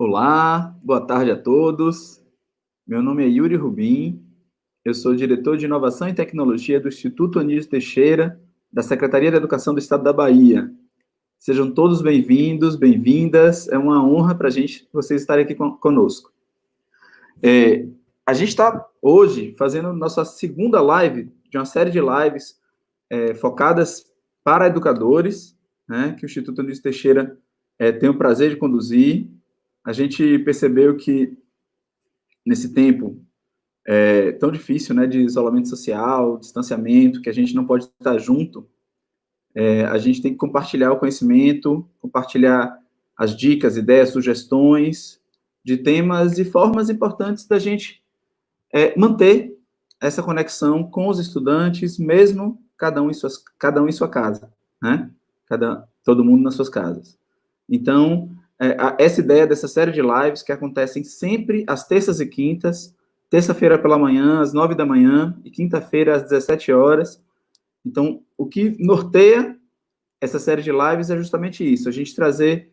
Olá, boa tarde a todos. Meu nome é Yuri Rubim, eu sou diretor de Inovação e Tecnologia do Instituto Anísio Teixeira, da Secretaria de Educação do Estado da Bahia. Sejam todos bem-vindos, bem-vindas, é uma honra para a gente vocês estarem aqui conosco. A gente está hoje fazendo nossa segunda live de uma série de lives focadas para educadores, né, que o Instituto Anísio Teixeira tem o prazer de conduzir. A gente percebeu que, nesse tempo tão difícil, né, de isolamento social, distanciamento, que a gente não pode estar junto, a gente tem que compartilhar o conhecimento, compartilhar as dicas, ideias, sugestões de temas e formas importantes da gente manter essa conexão com os estudantes, mesmo cada um em sua casa, né? Todo mundo nas suas casas. Então, essa ideia dessa série de lives que acontecem sempre às terças e quintas, terça-feira pela manhã, às 9 da manhã, e quinta-feira, às 17 horas. Então, o que norteia essa série de lives é justamente isso, a gente trazer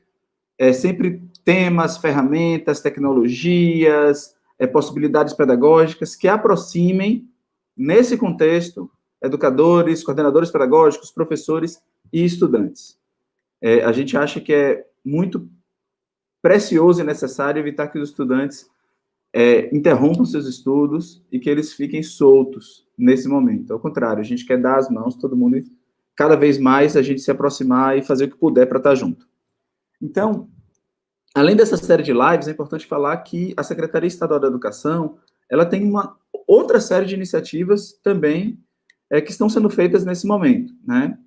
sempre temas, ferramentas, tecnologias, possibilidades pedagógicas que aproximem, nesse contexto, educadores, coordenadores pedagógicos, professores e estudantes. A gente acha que é muito precioso e necessário evitar que os estudantes interrompam seus estudos e que eles fiquem soltos nesse momento. Ao contrário, a gente quer dar as mãos, todo mundo, cada vez mais a gente se aproximar e fazer o que puder para estar junto. Então, além dessa série de lives, é importante falar que a Secretaria Estadual da Educação, ela tem uma outra série de iniciativas também que estão sendo feitas nesse momento, né?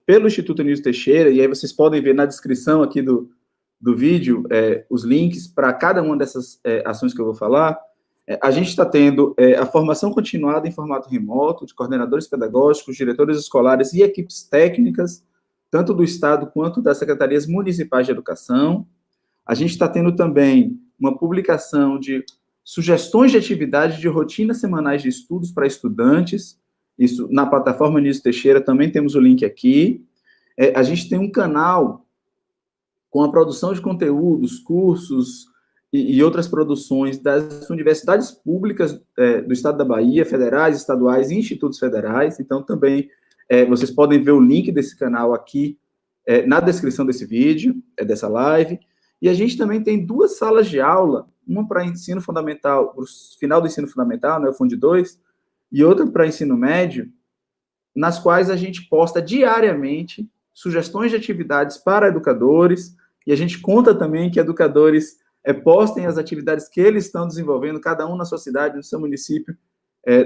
Pelo Instituto Anísio Teixeira, e aí vocês podem ver na descrição aqui do vídeo os links para cada uma dessas ações que eu vou falar. A gente está tendo a formação continuada em formato remoto de coordenadores pedagógicos, diretores escolares e equipes técnicas, tanto do Estado quanto das secretarias municipais de educação. A gente está tendo também uma publicação de sugestões de atividade de rotinas semanais de estudos para estudantes, isso na plataforma Anísio Teixeira, também temos o link aqui. A gente tem um canal com a produção de conteúdos, cursos e outras produções das universidades públicas do Estado da Bahia, federais, estaduais e institutos federais. Então, também vocês podem ver o link desse canal aqui na descrição desse vídeo, dessa live. E a gente também tem duas salas de aula, uma para ensino fundamental, para o final do ensino fundamental, né, o Fundo 2, e outra para ensino médio, nas quais a gente posta diariamente sugestões de atividades para educadores, e a gente conta também que educadores postem as atividades que eles estão desenvolvendo, cada um na sua cidade, no seu município,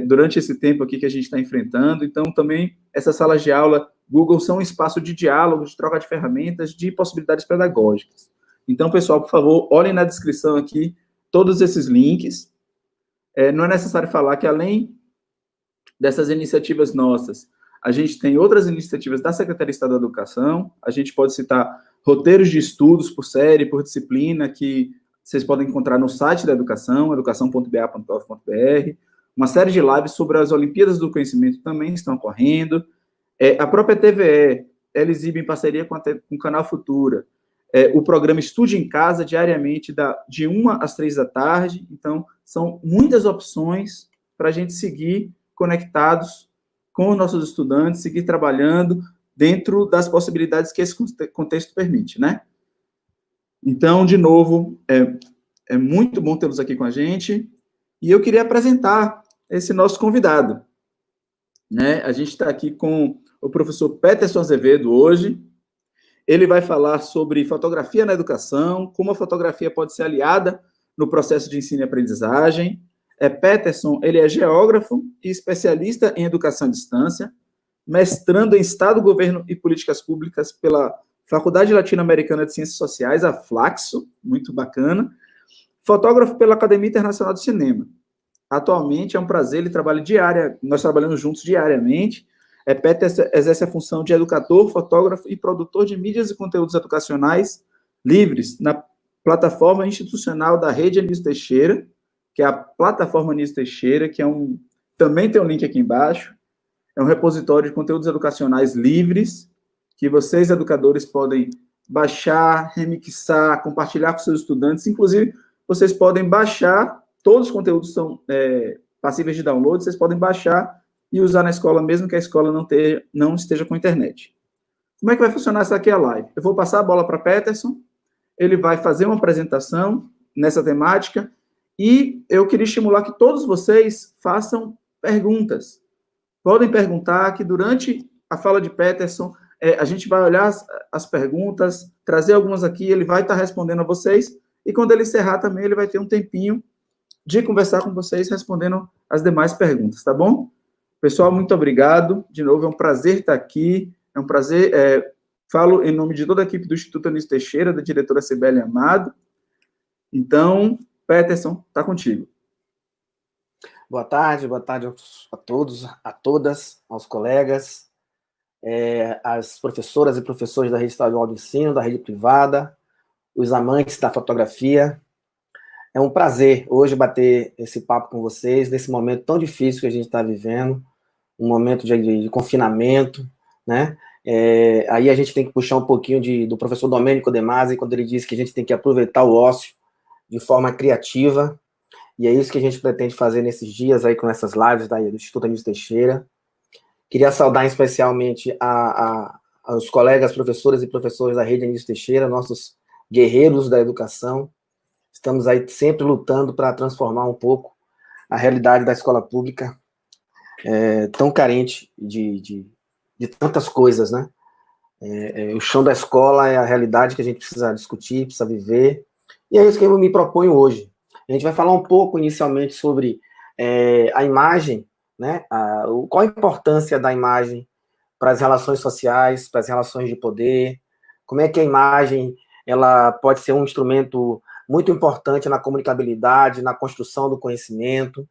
durante esse tempo aqui que a gente está enfrentando. Então, também, essas salas de aula Google são um espaço de diálogo, de troca de ferramentas, de possibilidades pedagógicas. Então, pessoal, por favor, olhem na descrição aqui todos esses links. Não é necessário falar que, além dessas iniciativas nossas, a gente tem outras iniciativas da Secretaria Estadual da Educação. A gente pode citar roteiros de estudos por série, por disciplina, que vocês podem encontrar no site da educação, educação.ba.gov.br. Uma série de lives sobre as Olimpíadas do Conhecimento também estão ocorrendo. A própria TVE, ela exibe em parceria com o Canal Futura, o programa Estude em Casa, diariamente, de 1 às 3 da tarde. Então, são muitas opções para a gente seguir conectados com os nossos estudantes, seguir trabalhando dentro das possibilidades que esse contexto permite, né? Então, de novo, é muito bom tê-los aqui com a gente, e eu queria apresentar esse nosso convidado, né? A gente está aqui com o professor Peterson Azevedo hoje. Ele vai falar sobre fotografia na educação, como a fotografia pode ser aliada no processo de ensino e aprendizagem. Peterson, ele é geógrafo e especialista em educação à distância, mestrando em Estado, Governo e Políticas Públicas pela Faculdade Latino-Americana de Ciências Sociais, a Flaxo, muito bacana. Fotógrafo pela Academia Internacional de Cinema. Atualmente é um prazer, nós trabalhamos juntos diariamente. Peterson exerce a função de educador, fotógrafo e produtor de mídias e conteúdos educacionais livres na plataforma institucional da Rede Anísio Teixeira, que é a plataforma Anísio Teixeira, que também tem um link aqui embaixo. É um repositório de conteúdos educacionais livres, que vocês, educadores, podem baixar, remixar, compartilhar com seus estudantes. Inclusive, vocês podem baixar, todos os conteúdos são passíveis de download, vocês podem baixar e usar na escola, mesmo que a escola não esteja com internet. Como é que vai funcionar essa aqui a live? Eu vou passar a bola para Peterson, ele vai fazer uma apresentação nessa temática, e eu queria estimular que todos vocês façam perguntas. Podem perguntar, que durante a fala de Peterson, a gente vai olhar as perguntas, trazer algumas aqui, ele vai estar respondendo a vocês, e quando ele encerrar também, ele vai ter um tempinho de conversar com vocês, respondendo as demais perguntas, tá bom? Pessoal, muito obrigado. De novo, é um prazer estar aqui, é um prazer, falo em nome de toda a equipe do Instituto Anísio Teixeira, da diretora Cibele Amado. Então, Peterson, está contigo. Boa tarde a todos, a todas, aos colegas, as professoras e professores da rede estadual de ensino, da rede privada, os amantes da fotografia. É um prazer hoje bater esse papo com vocês, nesse momento tão difícil que a gente está vivendo, um momento de confinamento, né? Aí a gente tem que puxar um pouquinho do professor Domênico De Masi, quando ele diz que a gente tem que aproveitar o ócio de forma criativa, e é isso que a gente pretende fazer nesses dias aí com essas lives do Instituto Anísio Teixeira. Queria saudar especialmente aos colegas professores e professores da rede Anísio Teixeira, nossos guerreiros da educação. Estamos aí sempre lutando para transformar um pouco a realidade da escola pública, tão carente de tantas coisas, né? O chão da escola é a realidade que a gente precisa discutir, precisa viver, e é isso que eu me proponho hoje. A gente vai falar um pouco, inicialmente, sobre a imagem, né? Qual a importância da imagem para as relações sociais, para as relações de poder, como é que a imagem ela pode ser um instrumento muito importante na comunicabilidade, na construção do conhecimento,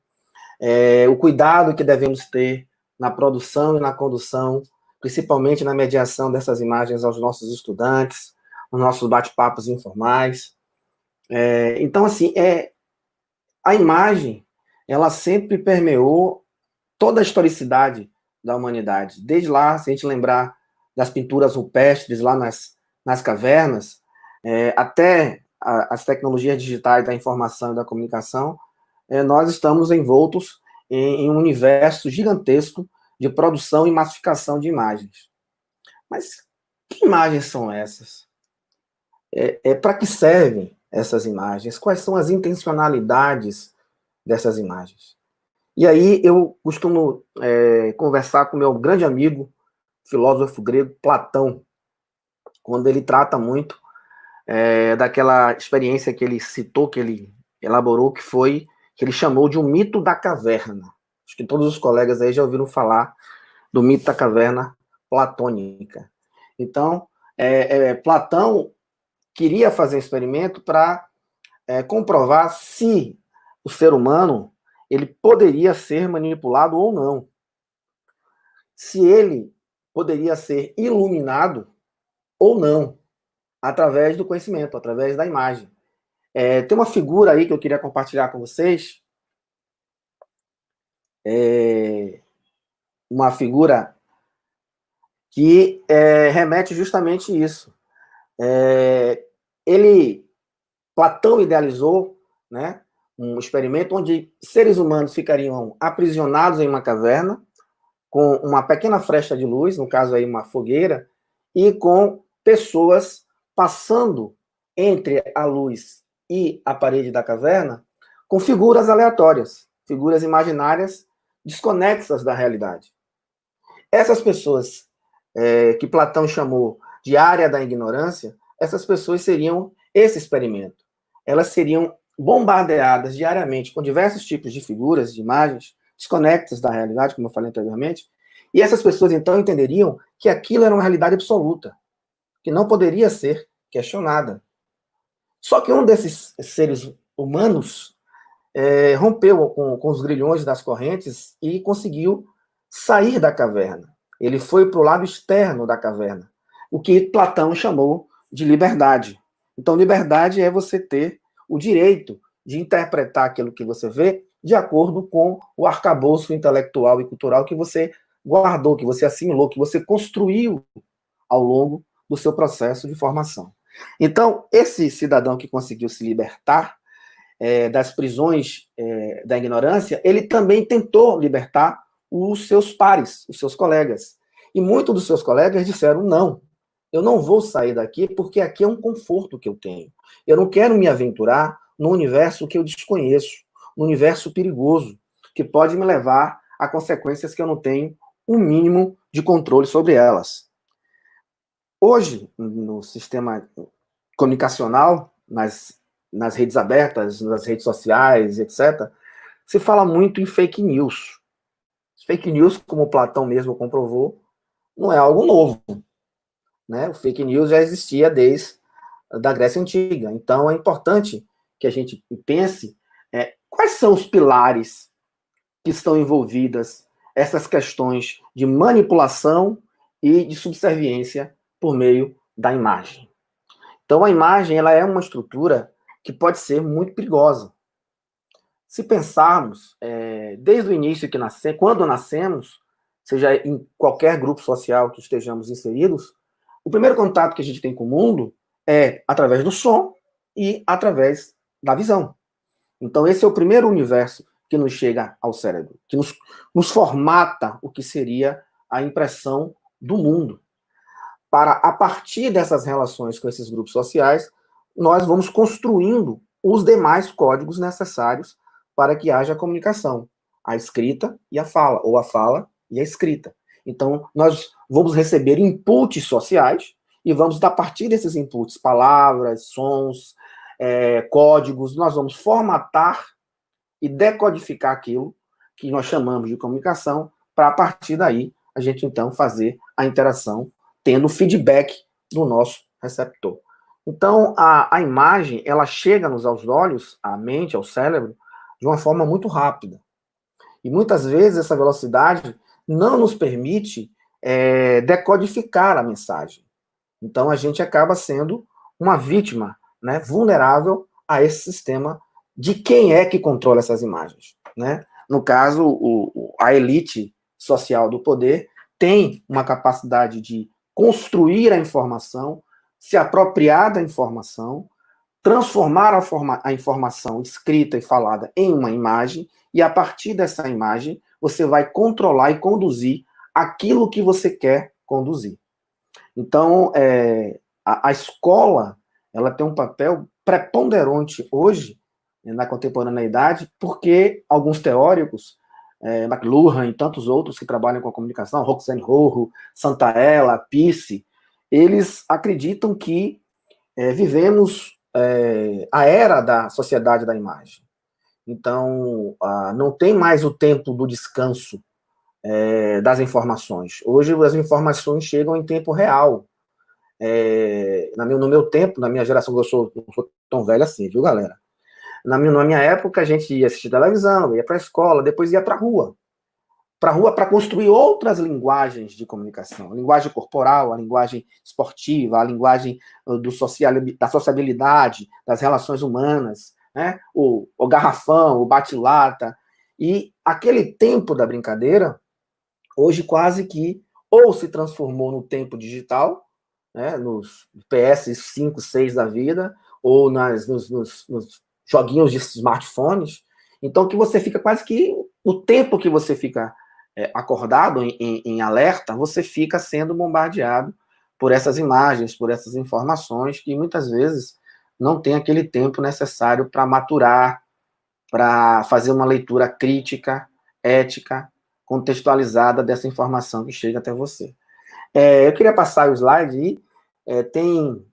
o cuidado que devemos ter na produção e na condução, principalmente na mediação dessas imagens aos nossos estudantes, nos nossos bate-papos informais. Então, assim, a imagem, ela sempre permeou toda a historicidade da humanidade. Desde lá, se a gente lembrar das pinturas rupestres lá nas cavernas, até as tecnologias digitais da informação e da comunicação, nós estamos envoltos em um universo gigantesco de produção e massificação de imagens. Mas que imagens são essas? Para que servem essas imagens? Quais são as intencionalidades dessas imagens? E aí eu costumo conversar com meu grande amigo, filósofo grego, Platão, quando ele trata muito daquela experiência que ele citou, que ele elaborou, que ele chamou de um mito da caverna. Acho que todos os colegas aí já ouviram falar do mito da caverna platônica. Então, Platão queria fazer um experimento para comprovar se o ser humano ele poderia ser manipulado ou não. Se ele poderia ser iluminado ou não, através do conhecimento, através da imagem. Tem uma figura aí que eu queria compartilhar com vocês, uma figura que remete justamente isso. Platão idealizou, né, um experimento onde seres humanos ficariam aprisionados em uma caverna, com uma pequena fresta de luz, no caso aí uma fogueira, e com pessoas passando entre a luz e a parede da caverna com figuras aleatórias, figuras imaginárias desconexas da realidade. Essas pessoas que Platão chamou de área da ignorância, essas pessoas seriam esse experimento. Elas seriam bombardeadas diariamente com diversos tipos de figuras, de imagens, desconectas da realidade, como eu falei anteriormente, e essas pessoas, então, entenderiam que aquilo era uma realidade absoluta, que não poderia ser questionada. Só que um desses seres humanos rompeu com os grilhões das correntes e conseguiu sair da caverna. Ele foi para o lado externo da caverna, o que Platão chamou de liberdade. Então, liberdade é você ter o direito de interpretar aquilo que você vê de acordo com o arcabouço intelectual e cultural que você guardou, que você assimilou, que você construiu ao longo do seu processo de formação. Então, esse cidadão que conseguiu se libertar das prisões da ignorância, ele também tentou libertar os seus pares, os seus colegas. E muitos dos seus colegas disseram, não, eu não vou sair daqui porque aqui é um conforto que eu tenho. Eu não quero me aventurar no universo que eu desconheço, no universo perigoso, que pode me levar a consequências que eu não tenho um mínimo de controle sobre elas. Hoje, no sistema comunicacional, nas redes abertas, nas redes sociais, etc., se fala muito em fake news. Fake news, como Platão mesmo comprovou, não é algo novo. Né? O fake news já existia desde da Grécia Antiga. Então, é importante que a gente pense quais são os pilares que estão envolvidas essas questões de manipulação e de subserviência por meio da imagem. Então, a imagem ela é uma estrutura que pode ser muito perigosa. Se pensarmos, desde o início quando nascemos, seja em qualquer grupo social que estejamos inseridos, o primeiro contato que a gente tem com o mundo é através do som e através da visão. Então, esse é o primeiro universo que nos chega ao cérebro, que nos formata o que seria a impressão do mundo. Para, a partir dessas relações com esses grupos sociais, nós vamos construindo os demais códigos necessários para que haja comunicação, a escrita e a fala, ou a fala e a escrita. Então, nós vamos receber inputs sociais e vamos, a partir desses inputs, palavras, sons, códigos, nós vamos formatar e decodificar aquilo que nós chamamos de comunicação, para, a partir daí, a gente, então, fazer a interação, tendo feedback do nosso receptor. Então, a imagem, ela chega-nos aos olhos, à mente, ao cérebro, de uma forma muito rápida. E, muitas vezes, essa velocidade não nos permite decodificar a mensagem. Então, a gente acaba sendo uma vítima, né, vulnerável a esse sistema de quem é que controla essas imagens. Né? No caso, a elite social do poder tem uma capacidade de construir a informação, se apropriar da informação, transformar a informação escrita e falada em uma imagem, e a partir dessa imagem, você vai controlar e conduzir aquilo que você quer conduzir. Então, a escola, ela tem um papel preponderante hoje, na contemporaneidade, porque alguns teóricos, McLuhan e tantos outros que trabalham com a comunicação, Roxane Rojo, Santaella, Pisse, eles acreditam que vivemos a era da sociedade da imagem. Então, não tem mais o tempo do descanso das informações. Hoje, as informações chegam em tempo real. No meu tempo, na minha geração, eu não sou tão velho assim, viu, galera? Na minha época, a gente ia assistir televisão, ia para a escola, depois ia para a rua. Para a rua para construir outras linguagens de comunicação. A linguagem corporal, a linguagem esportiva, a linguagem da sociabilidade, das relações humanas, né? O garrafão, o bate-lata. E aquele tempo da brincadeira, hoje quase que ou se transformou no tempo digital, né? Nos PS5, 6 da vida, ou nos joguinhos de smartphones. Então, que você fica quase que, o tempo que você fica acordado, em alerta, você fica sendo bombardeado por essas imagens, por essas informações, que muitas vezes não tem aquele tempo necessário para maturar, para fazer uma leitura crítica, ética, contextualizada dessa informação que chega até você. Eu queria passar o slide aí.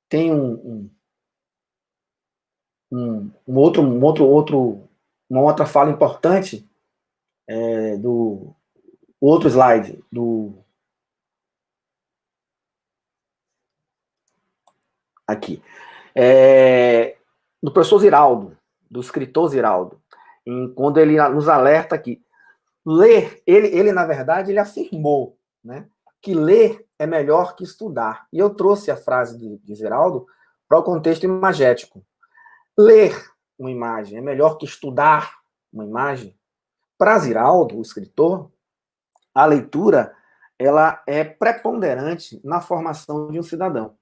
Tem uma outra fala importante do outro slide aqui do professor Ziraldo, do escritor Ziraldo, quando ele nos alerta que ler, ele na verdade ele afirmou, né, que ler é melhor que estudar. E eu trouxe a frase de Ziraldo para o contexto imagético. Ler uma imagem é melhor que estudar uma imagem. Para Ziraldo, o escritor, a leitura ela é preponderante na formação de um cidadão.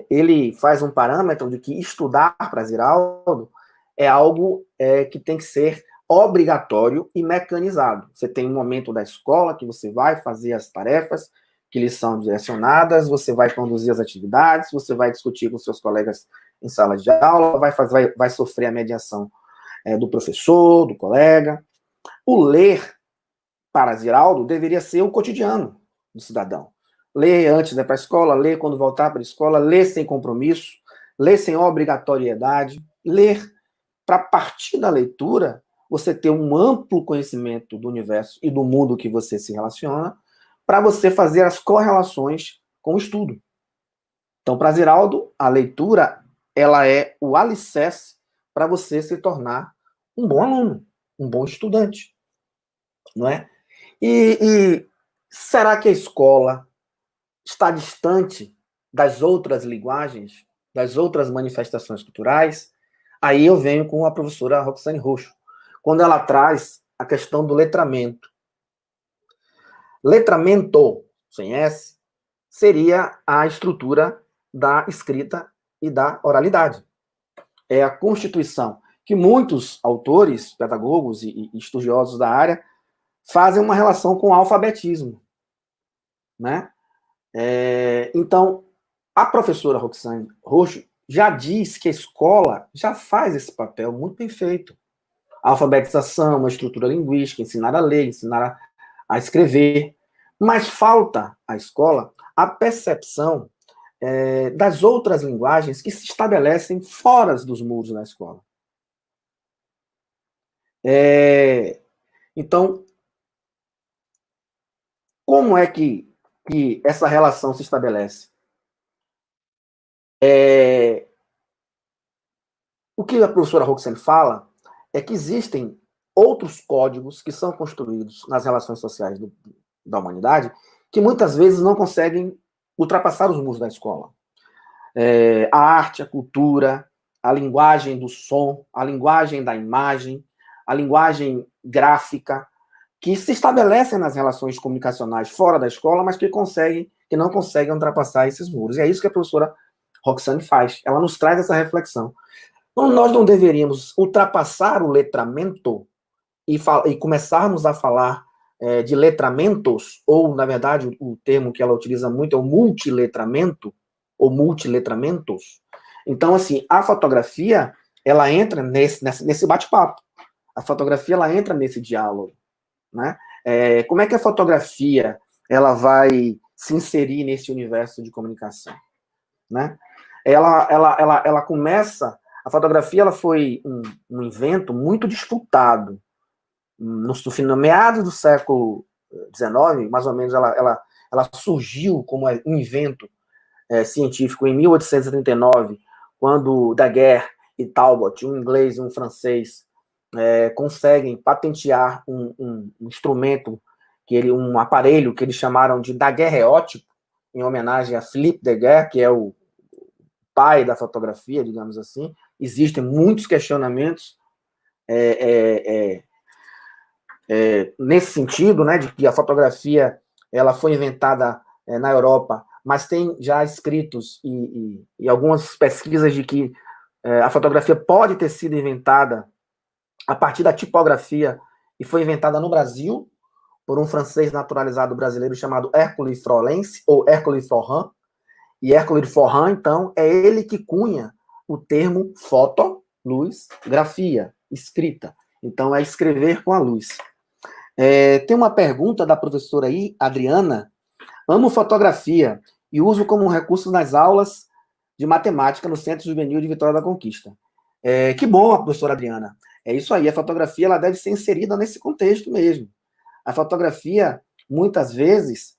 Ele faz um parâmetro de que estudar para Ziraldo é algo que tem que ser obrigatório e mecanizado. Você tem um momento da escola que você vai fazer as tarefas que lhes são direcionadas, você vai conduzir as atividades, você vai discutir com seus colegas em sala de aula, vai sofrer a mediação do professor, do colega. O ler para Ziraldo deveria ser o cotidiano do cidadão. Ler antes de ir para a escola, ler quando voltar para a escola, ler sem compromisso, ler sem obrigatoriedade, ler para partir da leitura você ter um amplo conhecimento do universo e do mundo que você se relaciona, para você fazer as correlações com o estudo. Então, para Ziraldo, a leitura ela é o alicerce para você se tornar um bom aluno, um bom estudante, não é? E será que a escola está distante das outras linguagens, das outras manifestações culturais? Aí eu venho com a professora Roxane Roxo, quando ela traz a questão do letramento. Letramento, sem S, seria a estrutura da escrita e da oralidade. É a constituição que muitos autores, pedagogos e estudiosos da área fazem uma relação com o alfabetismo, né? Então, a professora Roxane Roxo já diz que a escola já faz esse papel muito bem feito. A alfabetização, uma estrutura linguística, ensinar a ler, ensinar a escrever. Mas falta à escola a percepção das outras linguagens que se estabelecem fora dos muros da escola. Então, como é que essa relação se estabelece? O que a professora Roxane fala é que existem outros códigos que são construídos nas relações sociais da humanidade que muitas vezes não conseguem ultrapassar os muros da escola. A arte, a cultura, a linguagem do som, a linguagem da imagem, a linguagem gráfica, que se estabelecem nas relações comunicacionais fora da escola, mas que não conseguem ultrapassar esses muros. E é isso que a professora Roxane faz. Ela nos traz essa reflexão. Então, nós não deveríamos ultrapassar o letramento e começarmos a falar de letramentos, ou, na verdade, o termo que ela utiliza muito é o multiletramento, ou multiletramentos. Então, assim, a fotografia, ela entra nesse bate-papo. A fotografia, ela entra nesse diálogo, né? Como é que a fotografia ela vai se inserir nesse universo de comunicação, né? Ela começa... A fotografia ela foi um invento muito disputado. No meados do século XIX, mais ou menos, ela surgiu como um invento científico em 1839, quando Daguerre e Talbot, um inglês e um francês, conseguem patentear um instrumento, um aparelho que eles chamaram de daguerreótipo, em homenagem a Philippe Daguerre, que é o pai da fotografia, digamos assim. Existem muitos questionamentos nesse sentido, né, de que a fotografia ela foi inventada na Europa, mas tem já escritos e algumas pesquisas de que a fotografia pode ter sido inventada a partir da tipografia e foi inventada no Brasil por um francês naturalizado brasileiro chamado Hercule Frollens, ou Hercule Florent. E Hercule Florent, então, é ele que cunha o termo foto, luz, grafia, escrita. Então, é escrever com a luz. Tem uma pergunta da professora aí, Adriana. Amo fotografia e uso como recurso nas aulas de matemática no Centro Juvenil de Vitória da Conquista. Que bom, professora Adriana. É isso aí, a fotografia ela deve ser inserida nesse contexto mesmo. A fotografia, muitas vezes,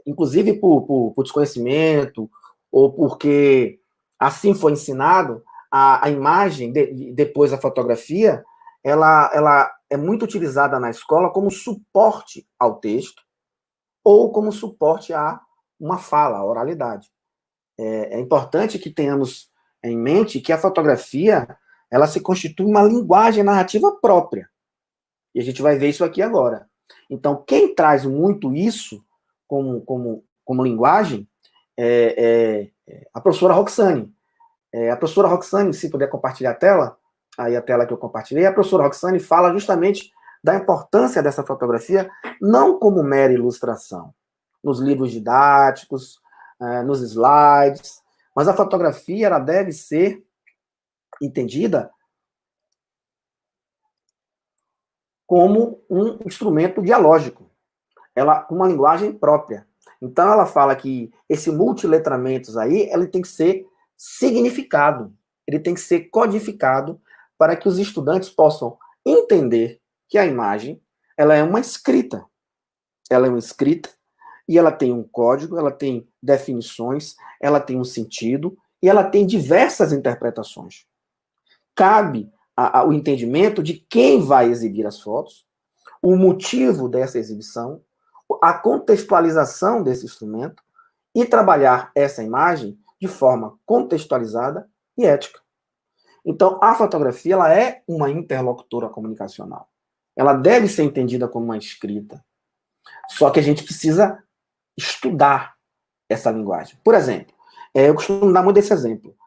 inclusive por desconhecimento, ou porque assim foi ensinado, a imagem, depois da fotografia, ela é muito utilizada na escola como suporte ao texto, ou como suporte a uma fala, a oralidade. É importante que tenhamos em mente que a fotografia ela se constitui uma linguagem narrativa própria. E a gente vai ver isso aqui agora. Então, quem traz muito isso como linguagem é a professora Roxane. A professora Roxane, se puder compartilhar a tela, aí a tela que eu compartilhei, a professora Roxane fala justamente da importância dessa fotografia, não como mera ilustração, nos livros didáticos, nos slides, mas a fotografia ela deve ser entendida como um instrumento dialógico, ela com uma linguagem própria. Então ela fala que esse multiletramentos aí, ele tem que ser significado, ele tem que ser codificado para que os estudantes possam entender que a imagem, ela é uma escrita. Ela é uma escrita e ela tem um código, ela tem definições, ela tem um sentido e ela tem diversas interpretações. Cabe o entendimento de quem vai exibir as fotos, o motivo dessa exibição, a contextualização desse instrumento e trabalhar essa imagem de forma contextualizada e ética. Então, a fotografia ela é uma interlocutora comunicacional. Ela deve ser entendida como uma escrita. Só que a gente precisa estudar essa linguagem. Por exemplo, eu costumo dar muito esse exemplo.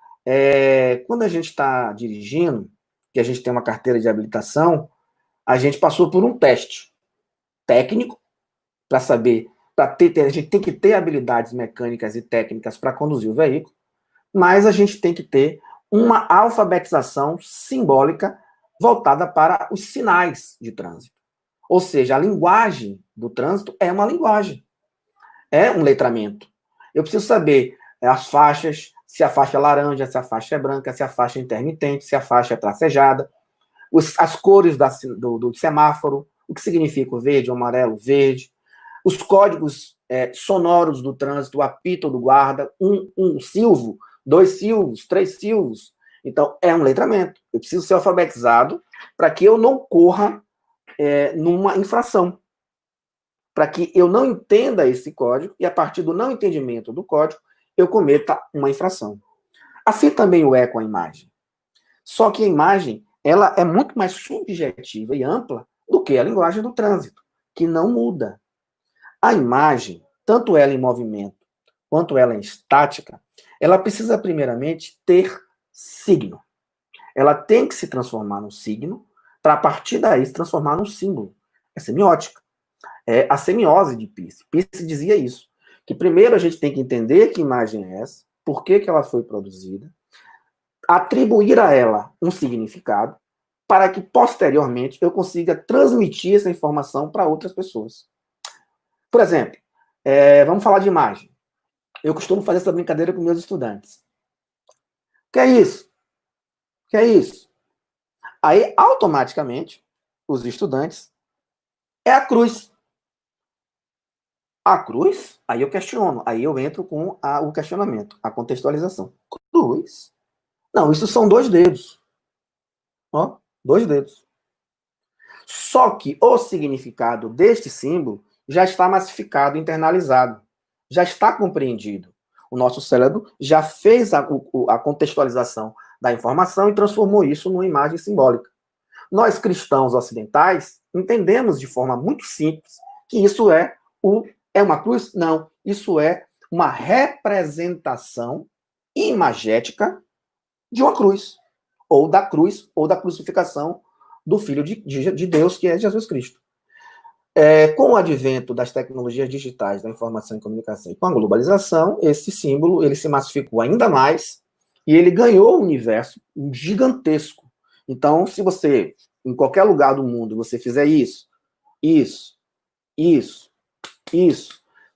Quando a gente está dirigindo, que a gente tem uma carteira de habilitação, a gente passou por um teste técnico para saber, a gente tem que ter habilidades mecânicas e técnicas para conduzir o veículo, mas a gente tem que ter uma alfabetização simbólica voltada para os sinais de trânsito. Ou seja, a linguagem do trânsito é uma linguagem, é um letramento. Eu preciso saber as faixas, se a faixa é laranja, se a faixa é branca, se a faixa é intermitente, se a faixa é tracejada, as cores do semáforo, o que significa o verde, o amarelo, verde, os códigos sonoros do trânsito, o apito do guarda, um silvo, 2 silvos, 3 silvos. Então, é um letramento. Eu preciso ser alfabetizado para que eu não corra numa infração. Para que eu não entenda esse código e, a partir do não entendimento do código, eu cometa uma infração. Assim também o é com a imagem. Só que a imagem ela é muito mais subjetiva e ampla do que a linguagem do trânsito, que não muda. A imagem, tanto ela em movimento quanto ela em estática, ela precisa primeiramente ter signo. Ela tem que se transformar num signo para, a partir daí, se transformar num símbolo. É semiótica. É a semiose de Peirce. Peirce dizia isso, que primeiro a gente tem que entender que imagem é essa, por que ela foi produzida, atribuir a ela um significado, para que, posteriormente, eu consiga transmitir essa informação para outras pessoas. Por exemplo, vamos falar de imagem. Eu costumo fazer essa brincadeira com meus estudantes. O que é isso? O que é isso? Aí, automaticamente, os estudantes, é a cruz. A cruz? Aí eu questiono. Aí eu entro com o questionamento, a contextualização. Cruz? Não, isso são 2 dedos. Ó, 2 dedos. Só que o significado deste símbolo já está massificado, internalizado. Já está compreendido. O nosso cérebro já fez a contextualização da informação e transformou isso numa imagem simbólica. Nós, cristãos ocidentais, entendemos de forma muito simples que isso é uma cruz? Não. Isso é uma representação imagética de uma cruz. Ou da cruz, ou da crucificação do Filho de Deus, que é Jesus Cristo. Com o advento das tecnologias digitais, da informação e comunicação e com a globalização, esse símbolo ele se massificou ainda mais e ele ganhou um universo gigantesco. Então, se você, em qualquer lugar do mundo, você fizer isso,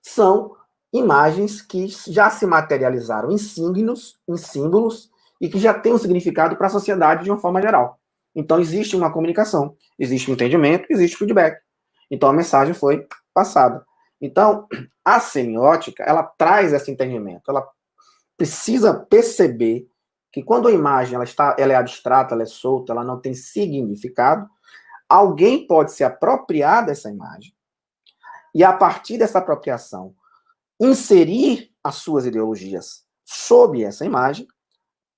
são imagens que já se materializaram em signos, em símbolos, e que já têm um significado para a sociedade de uma forma geral. Então, existe uma comunicação, existe um entendimento, existe feedback. Então, a mensagem foi passada. Então, a semiótica, ela traz esse entendimento. Ela precisa perceber que quando a imagem ela é abstrata, ela é solta, ela não tem significado, alguém pode se apropriar dessa imagem e, a partir dessa apropriação, inserir as suas ideologias sob essa imagem,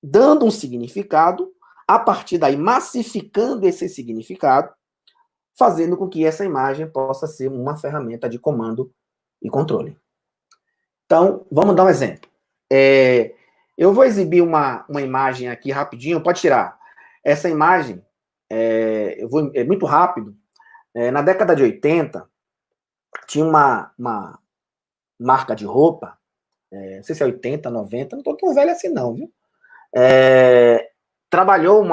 dando um significado, a partir daí massificando esse significado, fazendo com que essa imagem possa ser uma ferramenta de comando e controle. Então, vamos dar um exemplo. Eu vou exibir uma imagem aqui rapidinho, pode tirar. Essa imagem, é muito rápido. Na década de 80, tinha uma marca de roupa, não sei se é 80, 90, não estou tão velho assim não, viu? Trabalhou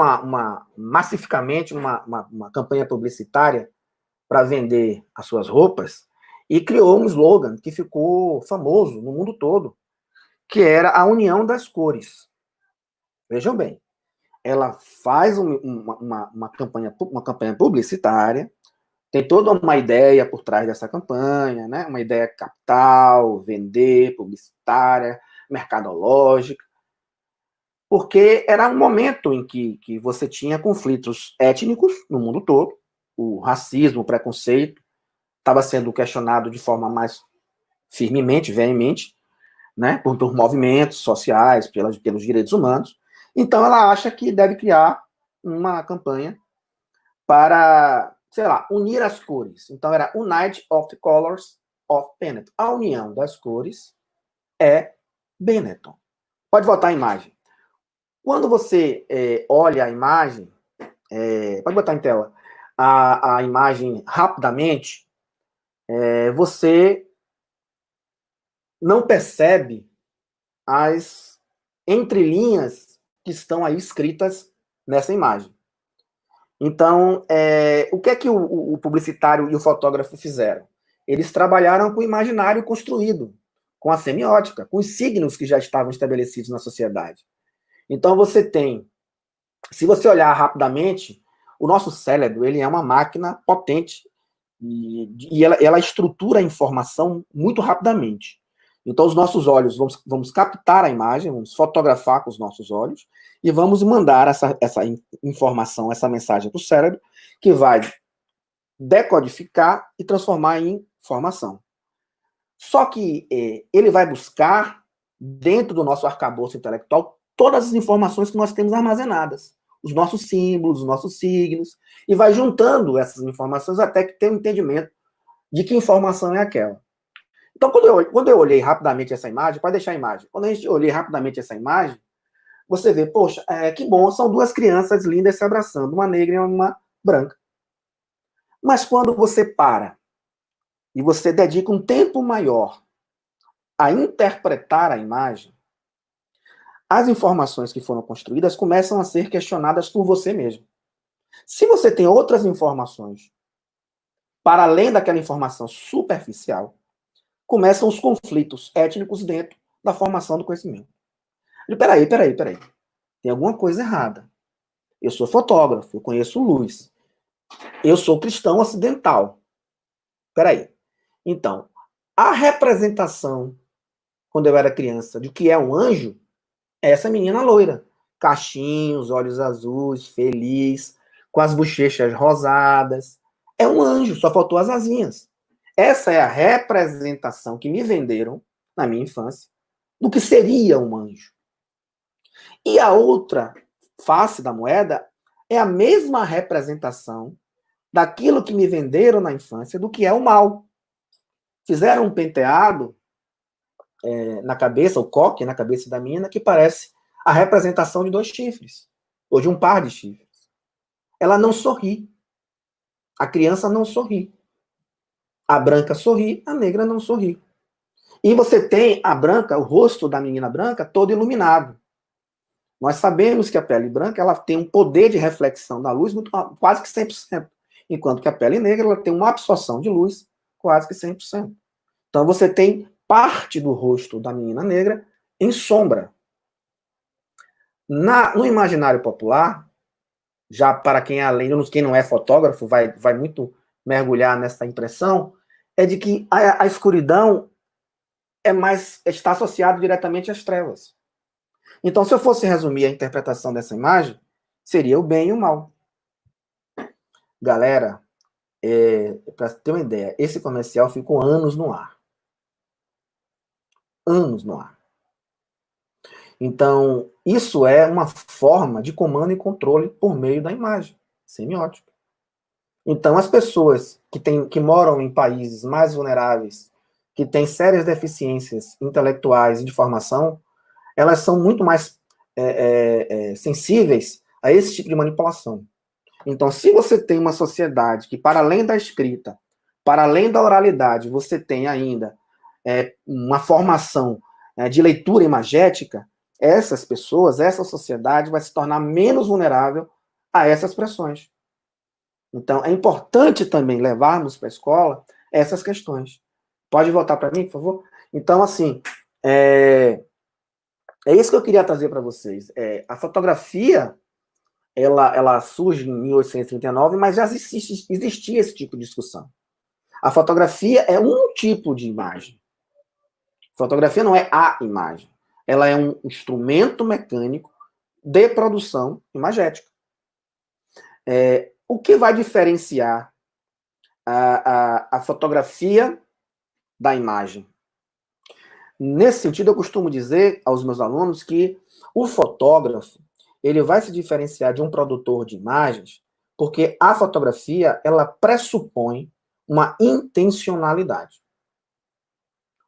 massificamente uma campanha publicitária para vender as suas roupas e criou um slogan que ficou famoso no mundo todo, que era a união das cores. Vejam bem, ela faz uma campanha publicitária, tem toda uma ideia por trás dessa campanha, né? Uma ideia capital, vender, publicitária, mercadológica, porque era um momento em que você tinha conflitos étnicos no mundo todo, o racismo, o preconceito estava sendo questionado de forma mais firmemente, veemente, né, por movimentos sociais, pelos direitos humanos. Então, ela acha que deve criar uma campanha para, sei lá, unir as cores. Então, era Unite of the Colors of Benetton. A união das cores é Benetton. Pode voltar a imagem. Quando você olha a imagem, pode botar em tela, a imagem rapidamente, você não percebe as entrelinhas que estão aí escritas nessa imagem. Então, o que é que o publicitário e o fotógrafo fizeram? Eles trabalharam com o imaginário construído, com a semiótica, com os signos que já estavam estabelecidos na sociedade. Então, você tem, se você olhar rapidamente, o nosso cérebro, ele é uma máquina potente e ela estrutura a informação muito rapidamente. Então, os nossos olhos, vamos captar a imagem, vamos fotografar com os nossos olhos e vamos mandar essa informação, essa mensagem para o cérebro, que vai decodificar e transformar em informação. Só que ele vai buscar, dentro do nosso arcabouço intelectual, todas as informações que nós temos armazenadas, os nossos símbolos, os nossos signos, e vai juntando essas informações até que tenha um entendimento de que informação é aquela. Então, quando eu olhei rapidamente essa imagem, pode deixar a imagem, quando a gente olhei rapidamente essa imagem, você vê, poxa, que bom, são duas crianças lindas se abraçando, uma negra e uma branca. Mas quando você para e você dedica um tempo maior a interpretar a imagem, as informações que foram construídas começam a ser questionadas por você mesmo. Se você tem outras informações para além daquela informação superficial, começam os conflitos étnicos dentro da formação do conhecimento. Peraí. Tem alguma coisa errada. Eu sou fotógrafo, eu conheço luz. Eu sou cristão ocidental. Peraí. Então, a representação, quando eu era criança, de que é um anjo, é essa menina loira. Cachinhos, olhos azuis, feliz, com as bochechas rosadas. É um anjo, só faltou as asinhas. Essa é a representação que me venderam, na minha infância, do que seria um anjo. E a outra face da moeda é a mesma representação daquilo que me venderam na infância do que é o mal. Fizeram um penteado na cabeça, o coque na cabeça da menina, que parece a representação de dois chifres, ou de um par de chifres. Ela não sorri. A criança não sorri. A branca sorri, a negra não sorri. E você tem a branca, o rosto da menina branca, todo iluminado. Nós sabemos que a pele branca ela tem um poder de reflexão da luz quase que 100%, enquanto que a pele negra ela tem uma absorção de luz quase que 100%. Então você tem parte do rosto da menina negra em sombra. No imaginário popular, já para quem é além, quem não é fotógrafo, vai muito mergulhar nessa impressão, é de que a escuridão está associado diretamente às trevas. Então, se eu fosse resumir a interpretação dessa imagem, seria o bem e o mal. Galera, para ter uma ideia, esse comercial ficou anos no ar. Anos no ar. Então, isso é uma forma de comando e controle por meio da imagem, semiótica. Então, as pessoas que moram em países mais vulneráveis, que têm sérias deficiências intelectuais e de formação, elas são muito mais sensíveis a esse tipo de manipulação. Então, se você tem uma sociedade que, para além da escrita, para além da oralidade, você tem ainda uma formação de leitura imagética, essas pessoas, essa sociedade vai se tornar menos vulnerável a essas pressões. Então, é importante também levarmos para a escola essas questões. Pode voltar para mim, por favor? Então, assim, é isso que eu queria trazer para vocês. A fotografia, ela surge em 1839, mas já existia esse tipo de discussão. A fotografia é um tipo de imagem. Fotografia não é a imagem. Ela é um instrumento mecânico de produção imagética. O que vai diferenciar a fotografia da imagem? Nesse sentido, eu costumo dizer aos meus alunos que o fotógrafo ele vai se diferenciar de um produtor de imagens porque a fotografia ela pressupõe uma intencionalidade.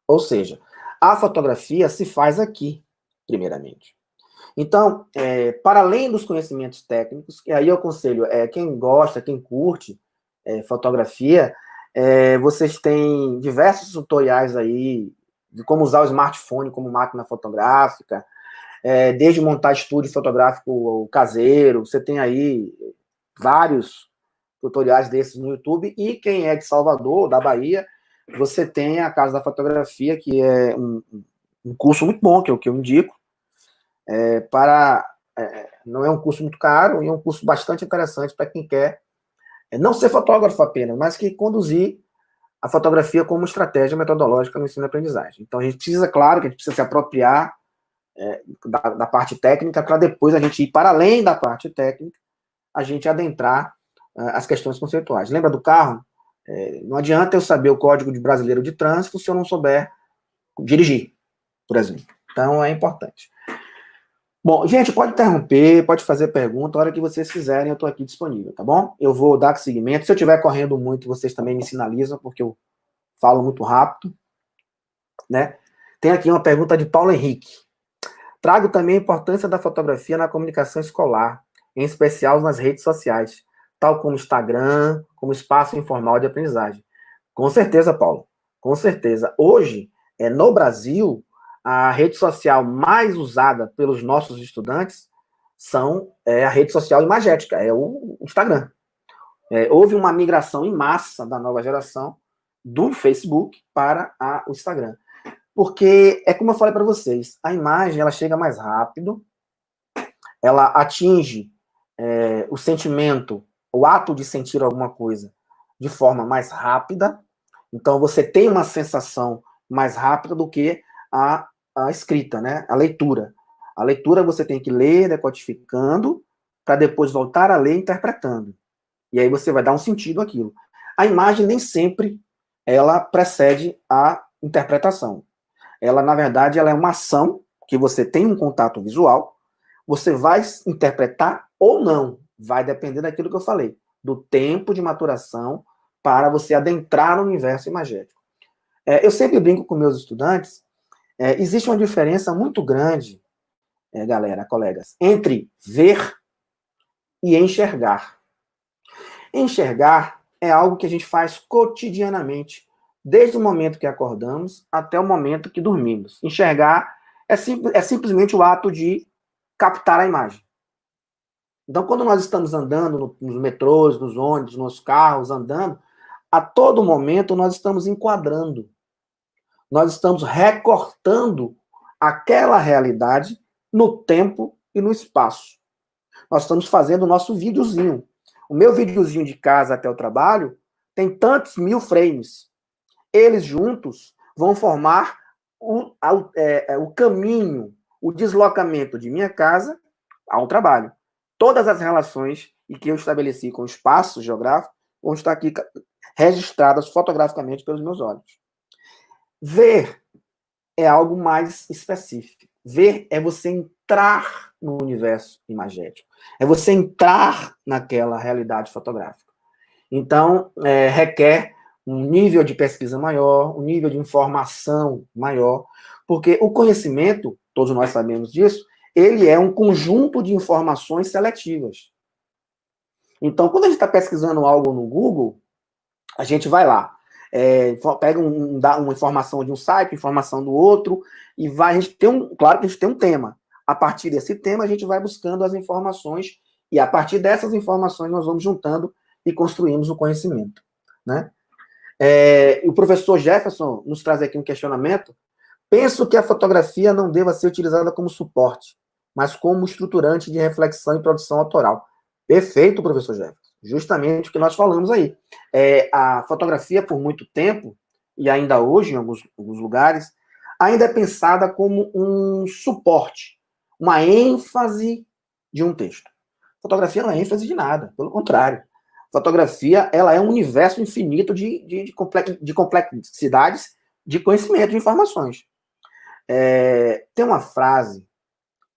Ou seja, a fotografia se faz aqui, primeiramente. Então, para além dos conhecimentos técnicos, e aí eu aconselho, quem gosta, quem curte fotografia, vocês têm diversos tutoriais aí de como usar o smartphone como máquina fotográfica, desde montar estúdio fotográfico caseiro, você tem aí vários tutoriais desses no YouTube, e quem é de Salvador, da Bahia, você tem a Casa da Fotografia, que é um curso muito bom, que eu indico, não é um curso muito caro, e é um curso bastante interessante para quem quer não ser fotógrafo apenas, mas que conduzir a fotografia como estratégia metodológica no ensino e aprendizagem. Então, a gente precisa, claro, que a gente precisa se apropriar da parte técnica para depois a gente ir para além da parte técnica, a gente adentrar as questões conceituais. Lembra do carro? Não adianta eu saber o Código Brasileiro de Trânsito se eu não souber dirigir, por exemplo. Então, é importante. Bom, gente, pode interromper, pode fazer pergunta, a hora que vocês fizerem, eu estou aqui disponível, tá bom? Eu vou dar seguimento. Se eu estiver correndo muito, vocês também me sinalizam, porque eu falo muito rápido, né? Tem aqui uma pergunta de Paulo Henrique. Trago também a importância da fotografia na comunicação escolar, em especial nas redes sociais, tal como Instagram, como espaço informal de aprendizagem. Com certeza, Paulo, com certeza. Hoje, no Brasil, a rede social mais usada pelos nossos estudantes a rede social imagética, é o Instagram. Houve uma migração em massa da nova geração do Facebook para o Instagram. Porque, como eu falei para vocês, a imagem ela chega mais rápido, ela atinge o sentimento, o ato de sentir alguma coisa de forma mais rápida, então você tem uma sensação mais rápida do que a escrita, né? A leitura. A leitura você tem que ler decodificando para depois voltar a ler interpretando. E aí você vai dar um sentido àquilo. A imagem nem sempre ela precede a interpretação. Ela, na verdade, ela é uma ação que você tem um contato visual, você vai interpretar ou não, vai depender daquilo que eu falei, do tempo de maturação para você adentrar no universo imagético. Eu sempre brinco com meus estudantes, existe uma diferença muito grande, galera, colegas, entre ver e enxergar. Enxergar é algo que a gente faz cotidianamente, desde o momento que acordamos até o momento que dormimos. Enxergar é simplesmente o ato de captar a imagem. Então, quando nós estamos andando nos metrôs, nos ônibus, nos carros, andando, a todo momento nós estamos enquadrando. Nós estamos recortando aquela realidade no tempo e no espaço. Nós estamos fazendo o nosso videozinho. O meu videozinho de casa até o trabalho tem tantos mil frames. Eles juntos vão formar o caminho, o deslocamento de minha casa ao trabalho. Todas as relações que eu estabeleci com o espaço geográfico vão estar aqui registradas fotograficamente pelos meus olhos. Ver é algo mais específico. Ver é você entrar no universo imagético. É você entrar naquela realidade fotográfica. Então, requer um nível de pesquisa maior, um nível de informação maior, porque o conhecimento, todos nós sabemos disso, ele é um conjunto de informações seletivas. Então, quando a gente está pesquisando algo no Google, a gente vai lá, pega uma informação de um site, informação do outro, e vai, a gente tem claro que a gente tem um tema. A partir desse tema, a gente vai buscando as informações, e a partir dessas informações nós vamos juntando e construímos o conhecimento, né? O professor Jefferson nos traz aqui um questionamento. Penso que a fotografia não deva ser utilizada como suporte, mas como estruturante de reflexão e produção autoral. Perfeito, professor Jefferson. Justamente o que nós falamos aí. A fotografia, por muito tempo, e ainda hoje, em alguns lugares, ainda é pensada como um suporte, uma ênfase de um texto. Fotografia não é ênfase de nada, pelo contrário. Fotografia, ela é um universo infinito de complexidades de conhecimento, de informações. Tem uma frase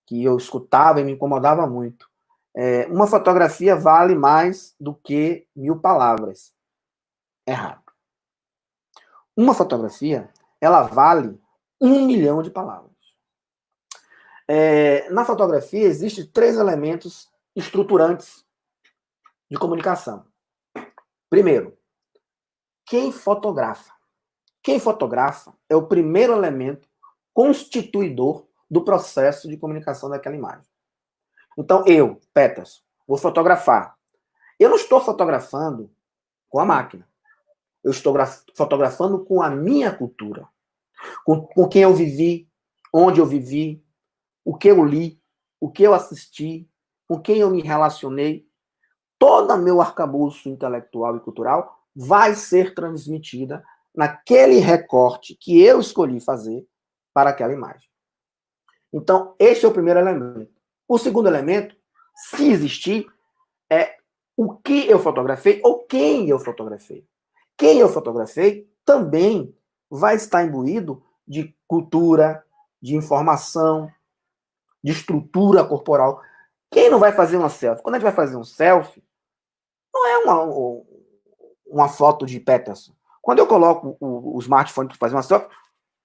que eu escutava e me incomodava muito. Uma fotografia vale mais do que 1000 palavras. Errado. Uma fotografia, ela vale 1 milhão de palavras. Na fotografia, existem 3 elementos estruturantes de comunicação. Primeiro, quem fotografa? Quem fotografa é o primeiro elemento constituidor do processo de comunicação daquela imagem. Então, eu, Peters, vou fotografar. Eu não estou fotografando com a máquina. Eu estou fotografando com a minha cultura. Com quem eu vivi, onde eu vivi, o que eu li, o que eu assisti, com quem eu me relacionei. Todo o meu arcabouço intelectual e cultural vai ser transmitida naquele recorte que eu escolhi fazer para aquela imagem. Então, esse é o primeiro elemento. O segundo elemento, se existir, é o que eu fotografei ou quem eu fotografei. Quem eu fotografei também vai estar imbuído de cultura, de informação, de estrutura corporal. Quem não vai fazer uma selfie? Quando a gente vai fazer um selfie, não é uma foto de Peterson. Quando eu coloco o smartphone para fazer uma selfie,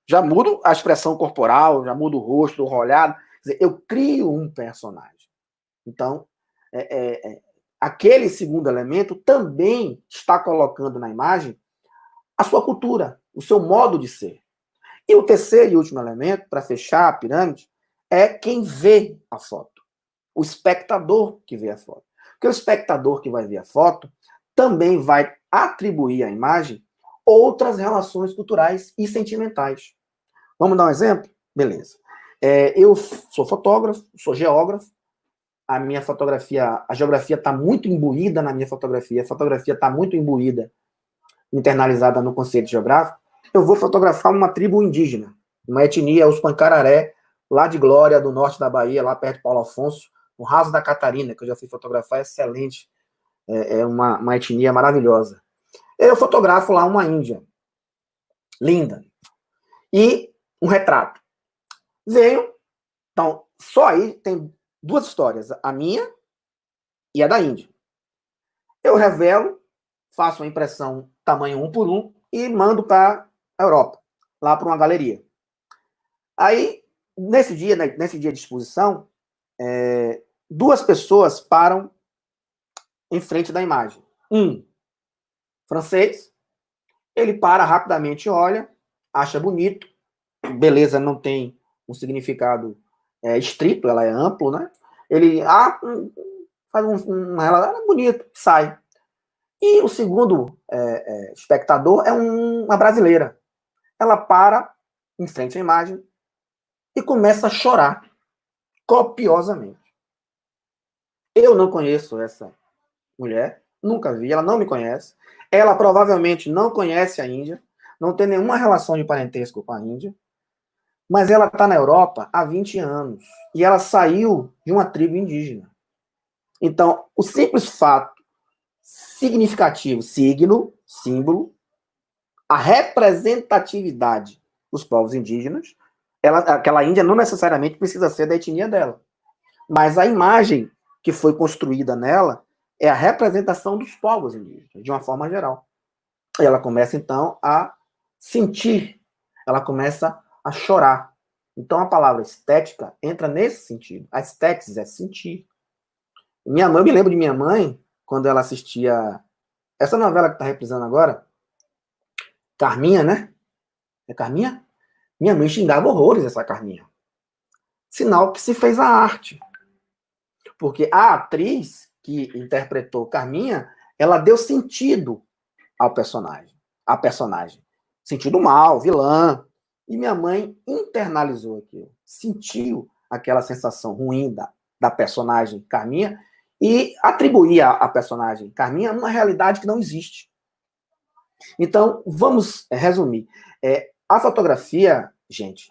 já mudo a expressão corporal, já mudo o rosto, o olhado. Quer dizer, eu crio um personagem. Então, aquele segundo elemento também está colocando na imagem a sua cultura, o seu modo de ser. E o terceiro e último elemento, para fechar a pirâmide, é quem vê a foto. O espectador que vê a foto. Porque o espectador que vai ver a foto também vai atribuir à imagem outras relações culturais e sentimentais. Vamos dar um exemplo? Beleza. Eu sou fotógrafo, sou geógrafo, a minha fotografia, a geografia está muito imbuída na minha fotografia, a fotografia está muito imbuída, internalizada no conceito geográfico. Eu vou fotografar uma tribo indígena, uma etnia, os Pancararé, lá de Glória, do norte da Bahia, lá perto de Paulo Afonso, no Raso da Catarina, que eu já fui fotografar, é excelente, é uma etnia maravilhosa. Eu fotografo lá uma índia, linda, e um retrato. Venho, então, só aí tem 2 histórias, a minha e a da Índia. Eu revelo, faço uma impressão tamanho 1 por 1 e mando para a Europa, lá para uma galeria. Aí, nesse dia de exposição, 2 pessoas param em frente da imagem. Um francês, ele para rapidamente, olha, acha bonito, beleza não tem um significado estrito, ela é amplo, né? Ele faz uma relação bonito, sai. E o segundo espectador é uma brasileira. Ela para em frente à imagem e começa a chorar copiosamente. Eu não conheço essa mulher, nunca vi, ela não me conhece. Ela provavelmente não conhece a Índia, não tem nenhuma relação de parentesco com a Índia, mas ela está na Europa há 20 anos e ela saiu de uma tribo indígena. Então, o simples fato significativo, signo, símbolo, a representatividade dos povos indígenas, aquela Índia não necessariamente precisa ser da etnia dela, mas a imagem que foi construída nela, é a representação dos povos indígenas, de uma forma geral. E ela começa, então, a sentir, ela começa a chorar. Então, a palavra estética entra nesse sentido. A estética é sentir. Minha mãe, eu me lembro de minha mãe, quando ela assistia essa novela que está reprisando agora, Carminha, né? É Carminha? Minha mãe xingava horrores essa Carminha. Sinal que se fez a arte. Porque a atriz que interpretou Carminha, ela deu sentido ao personagem. A personagem. Sentido mal, vilã. E minha mãe internalizou aquilo. Sentiu aquela sensação ruim da personagem Carminha e atribuía a personagem Carminha uma realidade que não existe. Então, vamos resumir. A fotografia, gente,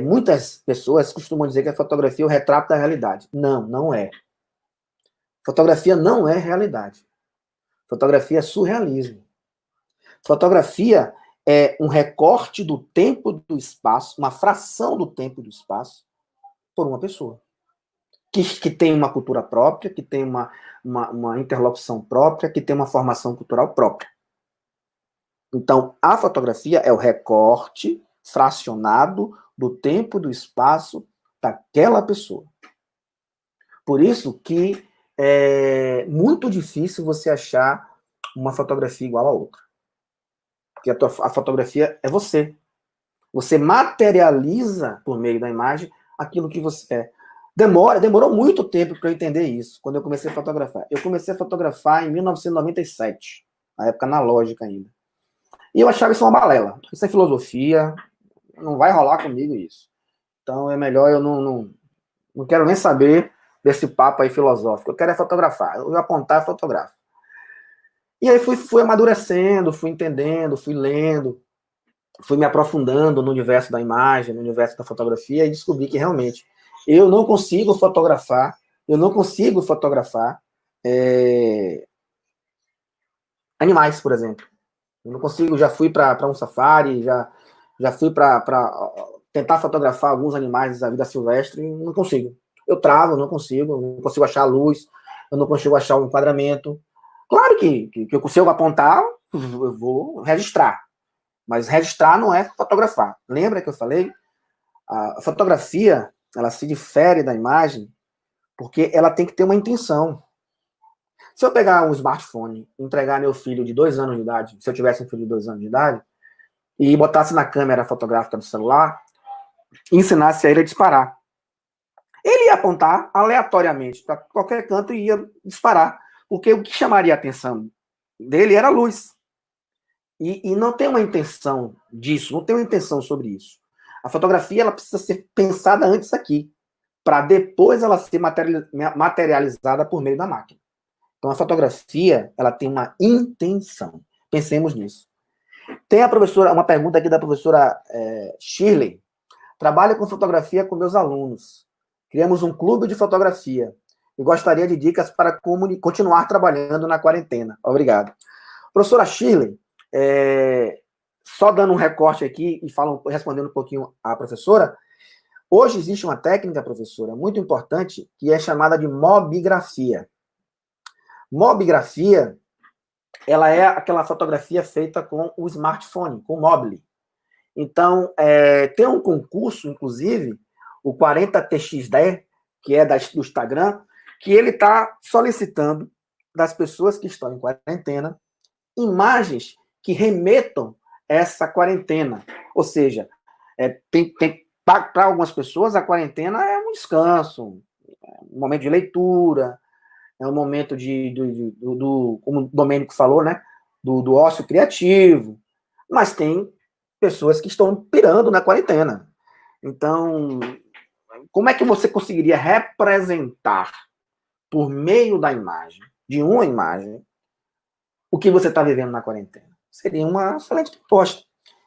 muitas pessoas costumam dizer que a fotografia é o retrato da realidade. Não, não é. Fotografia não é realidade. Fotografia é surrealismo. Fotografia é um recorte do tempo e do espaço, uma fração do tempo e do espaço, por uma pessoa. Que tem uma cultura própria, que tem uma interlocução própria, que tem uma formação cultural própria. Então, a fotografia é o recorte fracionado do tempo e do espaço daquela pessoa. Por isso que é muito difícil você achar uma fotografia igual a outra. Porque a fotografia é você. Você materializa, por meio da imagem, aquilo que você é. Demorou muito tempo para eu entender isso, quando eu comecei a fotografar. Eu comecei a fotografar em 1997, na época analógica ainda. E eu achava isso uma balela. Isso é filosofia, não vai rolar comigo isso. Então é melhor eu não quero nem saber desse papo aí filosófico. Eu quero é fotografar. Eu apontar, fotografo. E aí fui amadurecendo, fui entendendo, fui lendo, fui me aprofundando no universo da imagem, no universo da fotografia, e descobri que realmente eu não consigo fotografar animais, por exemplo. Eu não consigo, já fui para um safari, já fui para tentar fotografar alguns animais da vida silvestre, e não consigo. Eu travo, não consigo achar a luz, eu não consigo achar o enquadramento. Claro que eu consigo apontar, eu vou registrar. Mas registrar não é fotografar. Lembra que eu falei? A fotografia, ela se difere da imagem porque ela tem que ter uma intenção. Se eu pegar um smartphone e entregar meu filho de 2 anos de idade, se eu tivesse um filho de 2 anos de idade, e botasse na câmera fotográfica do celular, e ensinasse a ele a disparar. Ele ia apontar aleatoriamente para qualquer canto e ia disparar. Porque o que chamaria a atenção dele era a luz. E não tem uma intenção disso, não tem uma intenção sobre isso. A fotografia ela precisa ser pensada antes aqui, para depois ela ser materializada por meio da máquina. Então a fotografia ela tem uma intenção. Pensemos nisso. Tem uma pergunta aqui da professora Shirley. Trabalho com fotografia com meus alunos. Criamos um clube de fotografia. E gostaria de dicas para continuar trabalhando na quarentena. Obrigado. Professora Shirley, só dando um recorte aqui e respondendo um pouquinho à professora, hoje existe uma técnica, professora, muito importante, que é chamada de mobigrafia. Mobigrafia, ela é aquela fotografia feita com o smartphone, com o mobile. Então, tem um concurso, inclusive, o 40TXD, que é do Instagram, que ele está solicitando das pessoas que estão em quarentena imagens que remetam essa quarentena. Ou seja, para algumas pessoas, a quarentena é um descanso, um momento de leitura, é um momento como o Domênico falou, né, do ócio criativo. Mas tem pessoas que estão pirando na quarentena. Então, como é que você conseguiria representar, por meio da imagem, de uma imagem, o que você está vivendo na quarentena? Seria uma excelente proposta.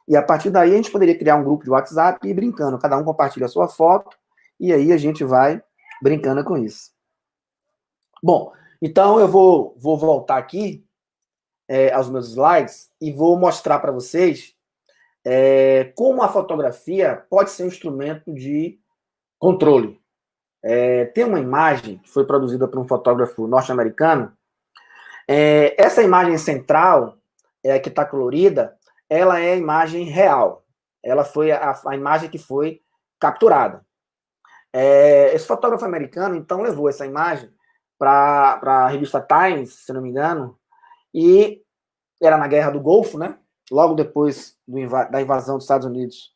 E a partir daí a gente poderia criar um grupo de WhatsApp e ir brincando. Cada um compartilha a sua foto e aí a gente vai brincando com isso. Bom, então eu vou voltar aqui aos meus slides e vou mostrar para vocês como a fotografia pode ser um instrumento de controle. Tem uma imagem que foi produzida por um fotógrafo norte-americano, Essa imagem central, que está colorida, ela é a imagem real. Ela foi a imagem que foi capturada. Esse fotógrafo americano, então, levou essa imagem para a revista Times, se não me engano, e era na Guerra do Golfo, né? Logo depois da invasão dos Estados Unidos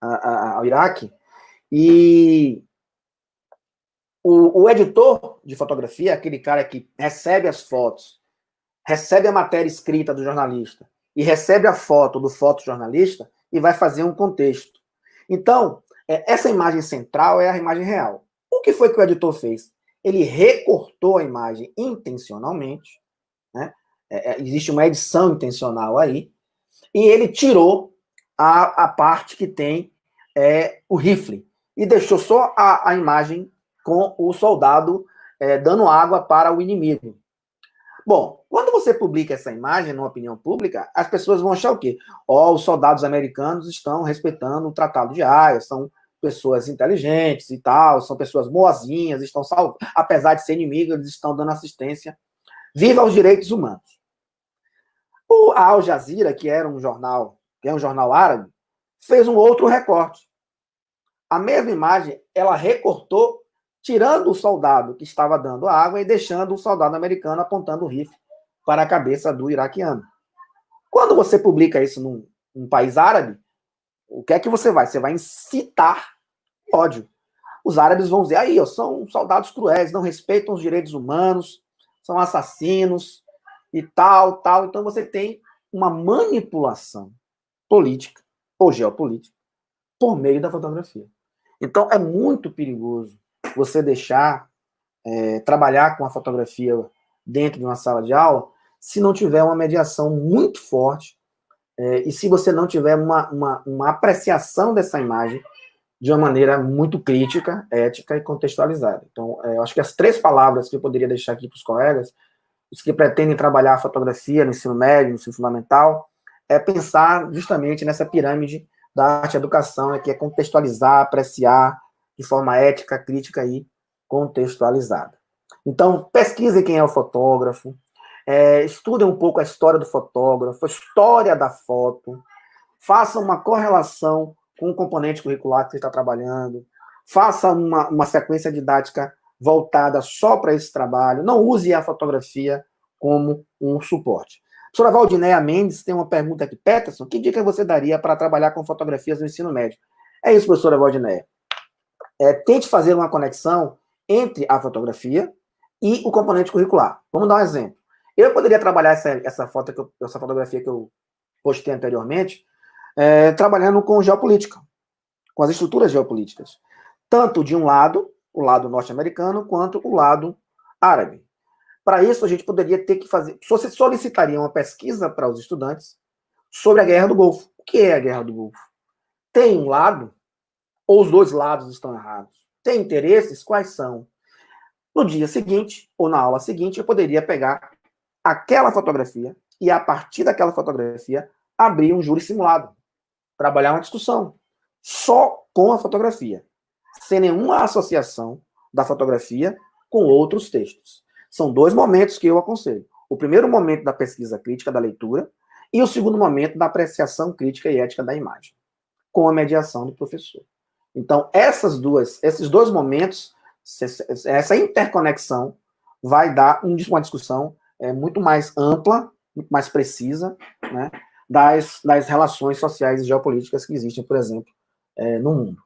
ao Iraque. E o editor de fotografia, aquele cara que recebe as fotos, recebe a matéria escrita do jornalista e recebe a foto do fotojornalista e vai fazer um contexto. Então, essa imagem central é a imagem real. O que foi que o editor fez? Ele recortou a imagem intencionalmente, né? Existe uma edição intencional aí, e ele tirou a parte que tem o rifle e deixou só a imagem com o soldado dando água para o inimigo. Bom, quando você publica essa imagem na opinião pública, as pessoas vão achar o quê? Os soldados americanos estão respeitando o Tratado de Haia, são pessoas inteligentes e tal, são pessoas boazinhas, estão salvando, apesar de ser inimigos, eles estão dando assistência. Viva os direitos humanos. A Al Jazeera, que é um jornal árabe, fez um outro recorte. A mesma imagem, ela recortou, tirando o soldado que estava dando água e deixando o soldado americano apontando o rifle para a cabeça do iraquiano. Quando você publica isso num país árabe, o que é que você vai? Você vai incitar ódio. Os árabes vão dizer, aí, são soldados cruéis, não respeitam os direitos humanos, são assassinos e tal. Então você tem uma manipulação política ou geopolítica por meio da fotografia. Então é muito perigoso você deixar trabalhar com a fotografia dentro de uma sala de aula se não tiver uma mediação muito forte e se você não tiver uma apreciação dessa imagem de uma maneira muito crítica, ética e contextualizada. Então, eu acho que as 3 palavras que eu poderia deixar aqui para os colegas, os que pretendem trabalhar a fotografia no ensino médio, no ensino fundamental, é pensar justamente nessa pirâmide da arte-educação, que é contextualizar, apreciar de forma ética, crítica e contextualizada. Então, pesquisem quem é o fotógrafo, estudem um pouco a história do fotógrafo, a história da foto, façam uma correlação com o componente curricular que você está trabalhando, faça uma sequência didática voltada só para esse trabalho, não use a fotografia como um suporte. A professora Valdinéia Mendes tem uma pergunta aqui. Peterson, que dica você daria para trabalhar com fotografias no ensino médio? É isso, professora Valdinéia. Tente fazer uma conexão entre a fotografia e o componente curricular. Vamos dar um exemplo. Eu poderia trabalhar essa fotografia que eu postei anteriormente, trabalhando com geopolítica, com as estruturas geopolíticas. Tanto de um lado, o lado norte-americano, quanto o lado árabe. Para isso, a gente poderia ter que fazer... Você solicitaria uma pesquisa para os estudantes sobre a Guerra do Golfo. O que é a Guerra do Golfo? Tem um lado, ou os 2 lados estão errados? Tem interesses? Quais são? No dia seguinte, ou na aula seguinte, eu poderia pegar aquela fotografia e, a partir daquela fotografia, abrir um júri simulado. Trabalhar uma discussão só com a fotografia, sem nenhuma associação da fotografia com outros textos. São 2 momentos que eu aconselho. O primeiro momento da pesquisa crítica da leitura e o segundo momento da apreciação crítica e ética da imagem, com a mediação do professor. Então, esses 2 momentos, essa interconexão vai dar uma discussão muito mais ampla, muito mais precisa, né, das relações sociais e geopolíticas que existem, por exemplo, no mundo.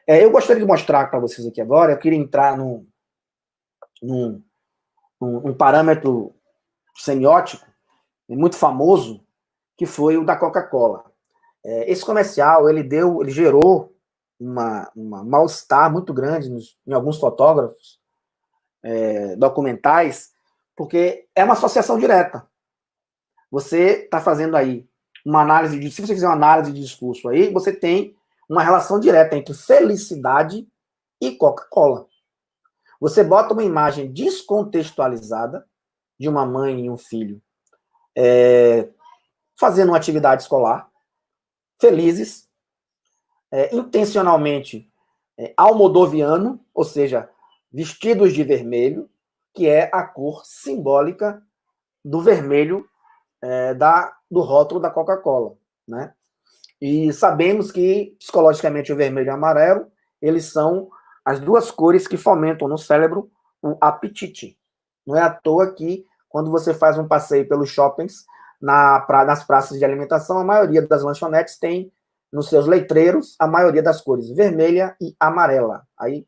Eu gostaria de mostrar para vocês aqui agora, eu queria entrar num parâmetro semiótico muito famoso, que foi o da Coca-Cola. Esse comercial, ele gerou um mal-estar muito grande em alguns fotógrafos documentais, porque é uma associação direta. Você está fazendo aí uma análise se você fizer uma análise de discurso aí, você tem uma relação direta entre felicidade e Coca-Cola. Você bota uma imagem descontextualizada de uma mãe e um filho fazendo uma atividade escolar, felizes, intencionalmente almodoviano, ou seja, vestidos de vermelho, que é a cor simbólica do vermelho do rótulo da Coca-Cola, né? E sabemos que, psicologicamente, o vermelho e o amarelo, eles são as duas cores que fomentam no cérebro o apetite. Não é à toa que, quando você faz um passeio pelos shoppings, nas praças de alimentação, a maioria das lanchonetes tem, nos seus letreiros, a maioria das cores, vermelha e amarela. Aí,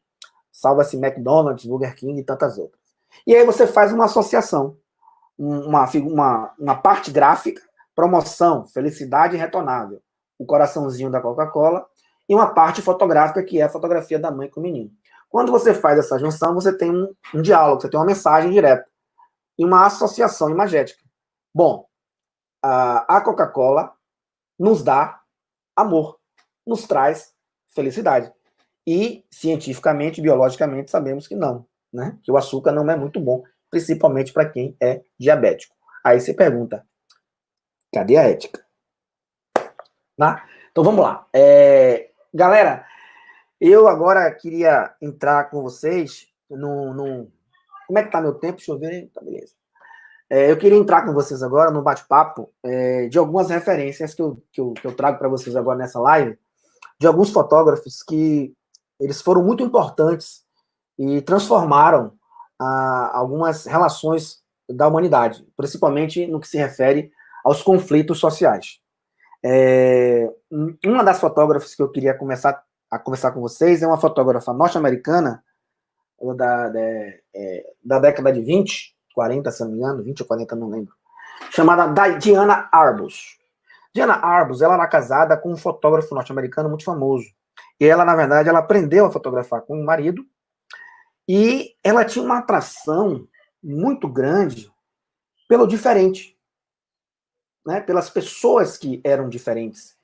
salva-se McDonald's, Burger King e tantas outras. E aí você faz uma associação, uma parte gráfica, promoção, felicidade retornável, o coraçãozinho da Coca-Cola, e uma parte fotográfica, que é a fotografia da mãe com o menino. Quando você faz essa junção, você tem um diálogo, você tem uma mensagem direta e uma associação imagética. Bom, a Coca-Cola nos dá amor, nos traz felicidade. E, cientificamente, biologicamente, sabemos que não, né? Que o açúcar não é muito bom, principalmente para quem é diabético. Aí você pergunta, cadê a ética? Tá? Então vamos lá. Galera, eu agora queria entrar com vocês num. Como é que tá meu tempo? Deixa eu ver. Tá, beleza. Eu queria entrar com vocês agora no bate-papo de algumas referências que eu trago para vocês agora nessa live, de alguns fotógrafos que eles foram muito importantes e transformaram algumas relações da humanidade, principalmente no que se refere aos conflitos sociais. Uma das fotógrafas que eu queria começar a conversar com vocês é uma fotógrafa norte-americana da década de 20, 40, se não me engano, 20 ou 40, não lembro, chamada Diana Arbus. Diana Arbus, ela era casada com um fotógrafo norte-americano muito famoso. E ela, na verdade, ela aprendeu a fotografar com o marido e ela tinha uma atração muito grande pelo diferente, né? Pelas pessoas que eram diferentes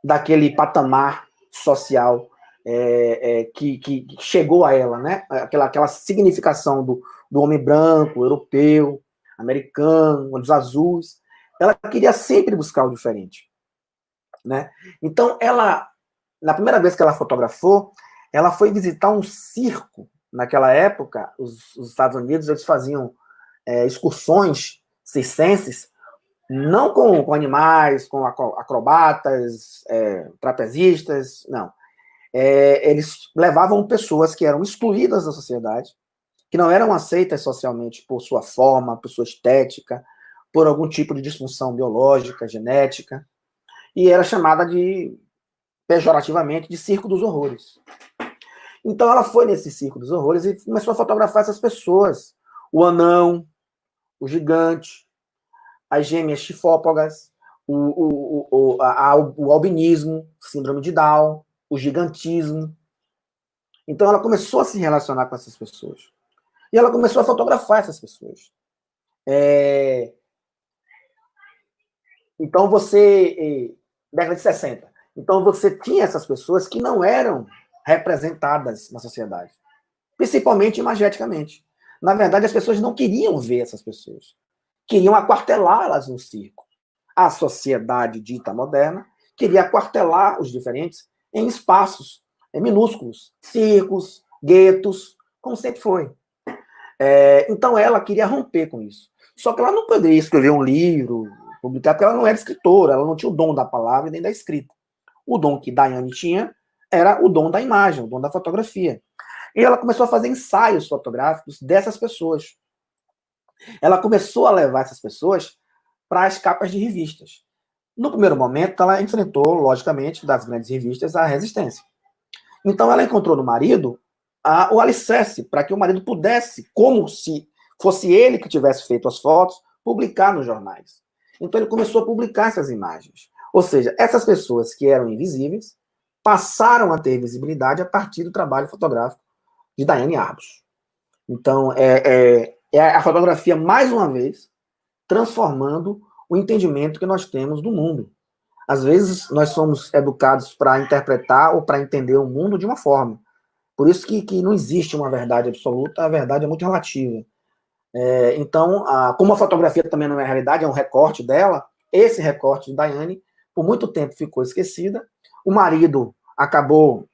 daquele patamar social que chegou a ela, né? Aquela significação do homem branco, europeu, americano, dos azuis. Ela queria sempre buscar o diferente, né? Então, ela, na primeira vez que ela fotografou, ela foi visitar um circo. Naquela época, os Estados Unidos, eles faziam excursões circenses, não com animais, com acrobatas, trapezistas, não. Eles levavam pessoas que eram excluídas da sociedade, que não eram aceitas socialmente por sua forma, por sua estética, por algum tipo de disfunção biológica, genética, e era chamada pejorativamente, de circo dos horrores. Então ela foi nesse circo dos horrores e começou a fotografar essas pessoas. O anão, o gigante, as gêmeas chifópagas, o albinismo, síndrome de Down, o gigantismo. Então ela começou a se relacionar com essas pessoas. E ela começou a fotografar essas pessoas. Então você... década de 60. Então você tinha essas pessoas que não eram representadas na sociedade. Principalmente imageticamente. Na verdade, as pessoas não queriam ver essas pessoas. Queriam aquartelá-las no circo. A sociedade dita moderna queria aquartelar os diferentes em espaços minúsculos, circos, guetos, como sempre foi. Então ela queria romper com isso. Só que ela não poderia escrever um livro, publicar, porque ela não era escritora, ela não tinha o dom da palavra nem da escrita. O dom que Daiane tinha era o dom da imagem, o dom da fotografia. E ela começou a fazer ensaios fotográficos dessas pessoas. Ela começou a levar essas pessoas para as capas de revistas. No primeiro momento, ela enfrentou, logicamente, das grandes revistas, a resistência. Então, ela encontrou no marido o alicerce para que o marido pudesse, como se fosse ele que tivesse feito as fotos, publicar nos jornais. Então, ele começou a publicar essas imagens. Ou seja, essas pessoas que eram invisíveis passaram a ter visibilidade a partir do trabalho fotográfico de Diane Arbus. Então, a fotografia, mais uma vez, transformando o entendimento que nós temos do mundo. Às vezes, nós somos educados para interpretar ou para entender o mundo de uma forma. Por isso que não existe uma verdade absoluta, a verdade é muito relativa. Então, como a fotografia também não é realidade, é um recorte dela, esse recorte de Daiane, por muito tempo ficou esquecida. O marido acabou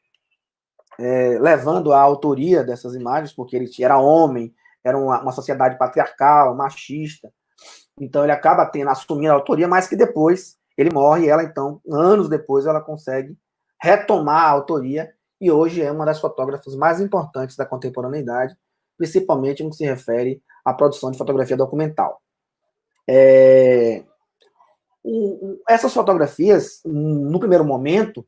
levando a autoria dessas imagens, porque ele era homem, era uma sociedade patriarcal, machista. Então ele acaba assumindo a autoria, mas que depois ele morre e ela, então, anos depois, ela consegue retomar a autoria e hoje é uma das fotógrafas mais importantes da contemporaneidade, principalmente no que se refere à produção de fotografia documental. Essas fotografias, no primeiro momento,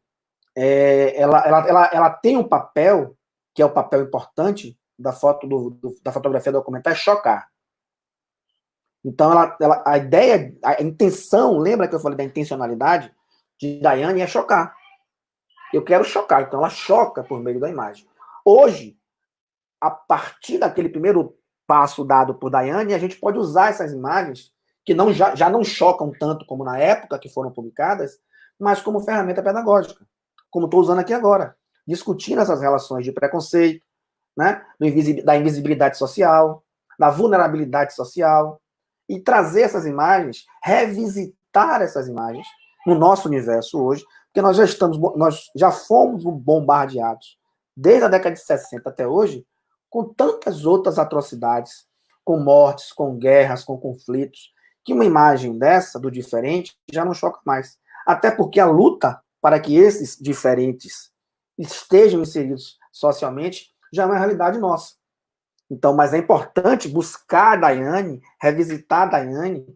ela tem um papel, que é o papel importante da da fotografia documental, é chocar. Então, a ideia, a intenção, lembra que eu falei da intencionalidade de Daiane é chocar. Eu quero chocar, então ela choca por meio da imagem. Hoje, a partir daquele primeiro passo dado por Daiane, a gente pode usar essas imagens, que já não chocam tanto como na época que foram publicadas, mas como ferramenta pedagógica, como estou usando aqui agora, discutindo essas relações de preconceito, né, da invisibilidade social, da vulnerabilidade social, e trazer essas imagens, revisitar essas imagens no nosso universo hoje, porque nós já fomos bombardeados desde a década de 60 até hoje com tantas outras atrocidades, com mortes, com guerras, com conflitos, que uma imagem dessa, do diferente, já não choca mais. Até porque a luta para que esses diferentes estejam inseridos socialmente já é uma realidade nossa. Então, mas é importante buscar a Daiane, revisitar a Daiane,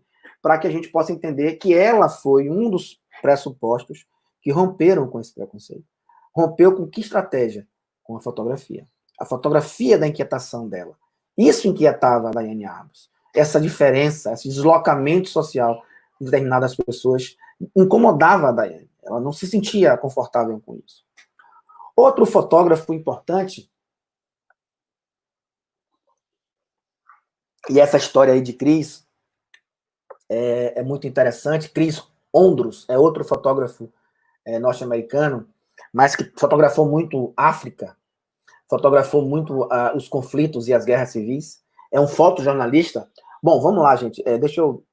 para que a gente possa entender que ela foi um dos pressupostos que romperam com esse preconceito. Rompeu com que estratégia? Com a fotografia. A fotografia da inquietação dela. Isso inquietava a Daiane Arbus. Essa diferença, esse deslocamento social de determinadas pessoas incomodava a Daiane. Ela não se sentia confortável com isso. Outro fotógrafo importante, e essa história aí de Chris é muito interessante. Chris Ondros é outro fotógrafo norte-americano, mas que fotografou muito África, fotografou muito os conflitos e as guerras civis. É um fotojornalista. Bom, vamos lá, gente. Deixa eu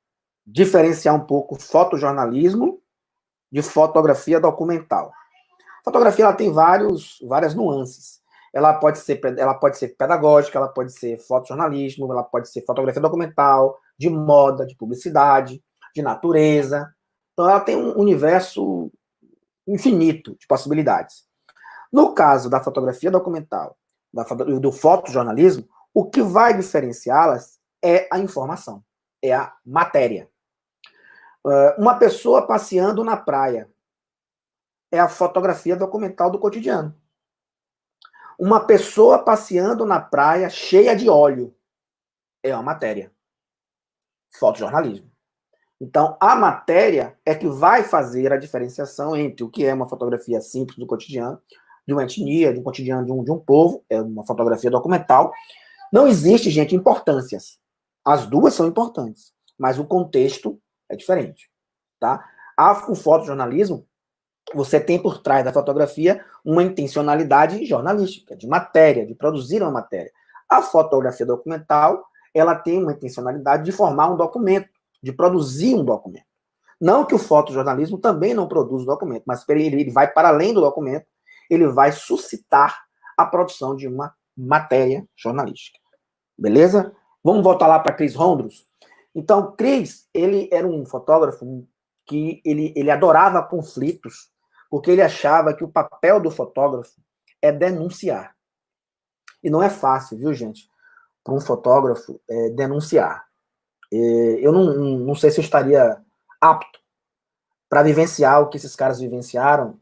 diferenciar um pouco fotojornalismo de fotografia documental. Fotografia ela tem várias nuances. Ela pode ser pedagógica, ela pode ser fotojornalismo, ela pode ser fotografia documental, de moda, de publicidade, de natureza. Então, ela tem um universo infinito de possibilidades. No caso da fotografia documental, do fotojornalismo, o que vai diferenciá-las é a informação, é a matéria. Uma pessoa passeando na praia é a fotografia documental do cotidiano. Uma pessoa passeando na praia cheia de óleo é uma matéria. Fotojornalismo. Então, a matéria é que vai fazer a diferenciação entre o que é uma fotografia simples do cotidiano, de uma etnia, de um cotidiano de um povo, é uma fotografia documental. Não existe, gente, importâncias. As duas são importantes, mas o contexto é diferente. Tá? O fotojornalismo, você tem por trás da fotografia uma intencionalidade jornalística, de matéria, de produzir uma matéria. A fotografia documental, ela tem uma intencionalidade de formar um documento, de produzir um documento. Não que o fotojornalismo também não produz o documento, mas ele vai para além do documento, ele vai suscitar a produção de uma matéria jornalística. Beleza? Vamos voltar lá para Chris Ondros. Então, Chris, ele era um fotógrafo que ele adorava conflitos, porque ele achava que o papel do fotógrafo é denunciar. E não é fácil, viu, gente, para um fotógrafo denunciar. Eu não sei se eu estaria apto para vivenciar o que esses caras vivenciaram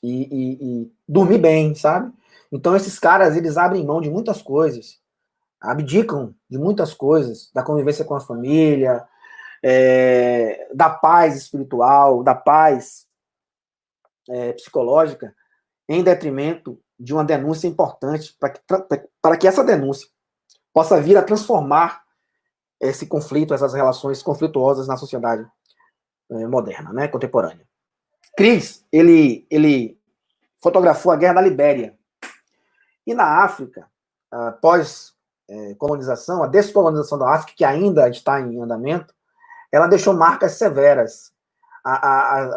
e dormir bem, sabe? Então, esses caras, eles abrem mão de muitas coisas, abdicam de muitas coisas, da convivência com a família, da paz espiritual, da paz psicológica, em detrimento de uma denúncia importante, para que essa denúncia possa vir a transformar esse conflito, essas relações conflituosas na sociedade moderna, né, contemporânea. Chris, ele fotografou a Guerra da Libéria. E na África, após colonização, a descolonização da África, que ainda está em andamento, ela deixou marcas severas.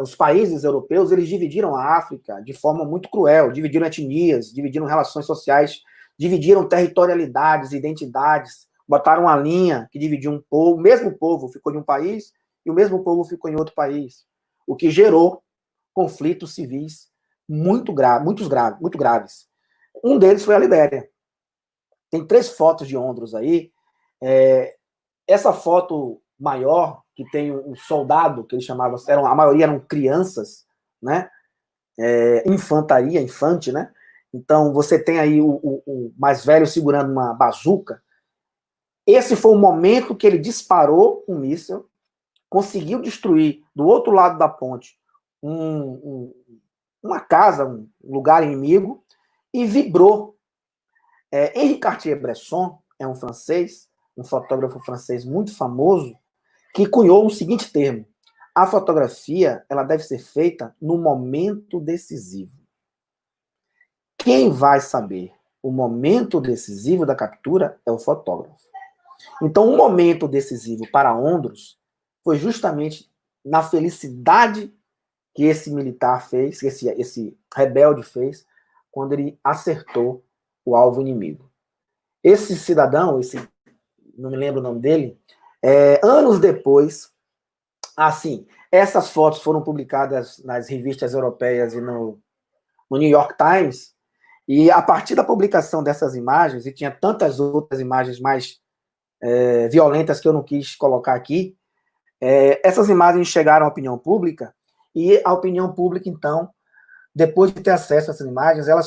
Os países europeus, eles dividiram a África de forma muito cruel, dividiram etnias, dividiram relações sociais, dividiram territorialidades, identidades, botaram uma linha que dividiu um povo, o mesmo povo ficou em um país e o mesmo povo ficou em outro país, o que gerou conflitos civis muito graves. Um deles foi a Libéria. Tem 3 fotos de Ondros aí. Essa foto maior, que tem um soldado, que eles chamavam, a maioria eram crianças, né? Infantaria, infante, né? Então, você tem aí o mais velho segurando uma bazuca. Esse foi o momento que ele disparou um míssil, conseguiu destruir, do outro lado da ponte, uma casa, um lugar inimigo, e vibrou. Henri Cartier-Bresson é um francês, um fotógrafo francês muito famoso, que cunhou o seguinte termo: a fotografia, ela deve ser feita no momento decisivo. Quem vai saber o momento decisivo da captura é o fotógrafo. Então, o momento decisivo para Ondros foi justamente na felicidade que esse militar fez, que esse rebelde fez, quando ele acertou o alvo inimigo. Esse cidadão, não me lembro o nome dele, anos depois, essas fotos foram publicadas nas revistas europeias e no New York Times, e a partir da publicação dessas imagens, e tinha tantas outras imagens mais violentas que eu não quis colocar aqui, essas imagens chegaram à opinião pública, e a opinião pública, então, depois de ter acesso a essas imagens, ela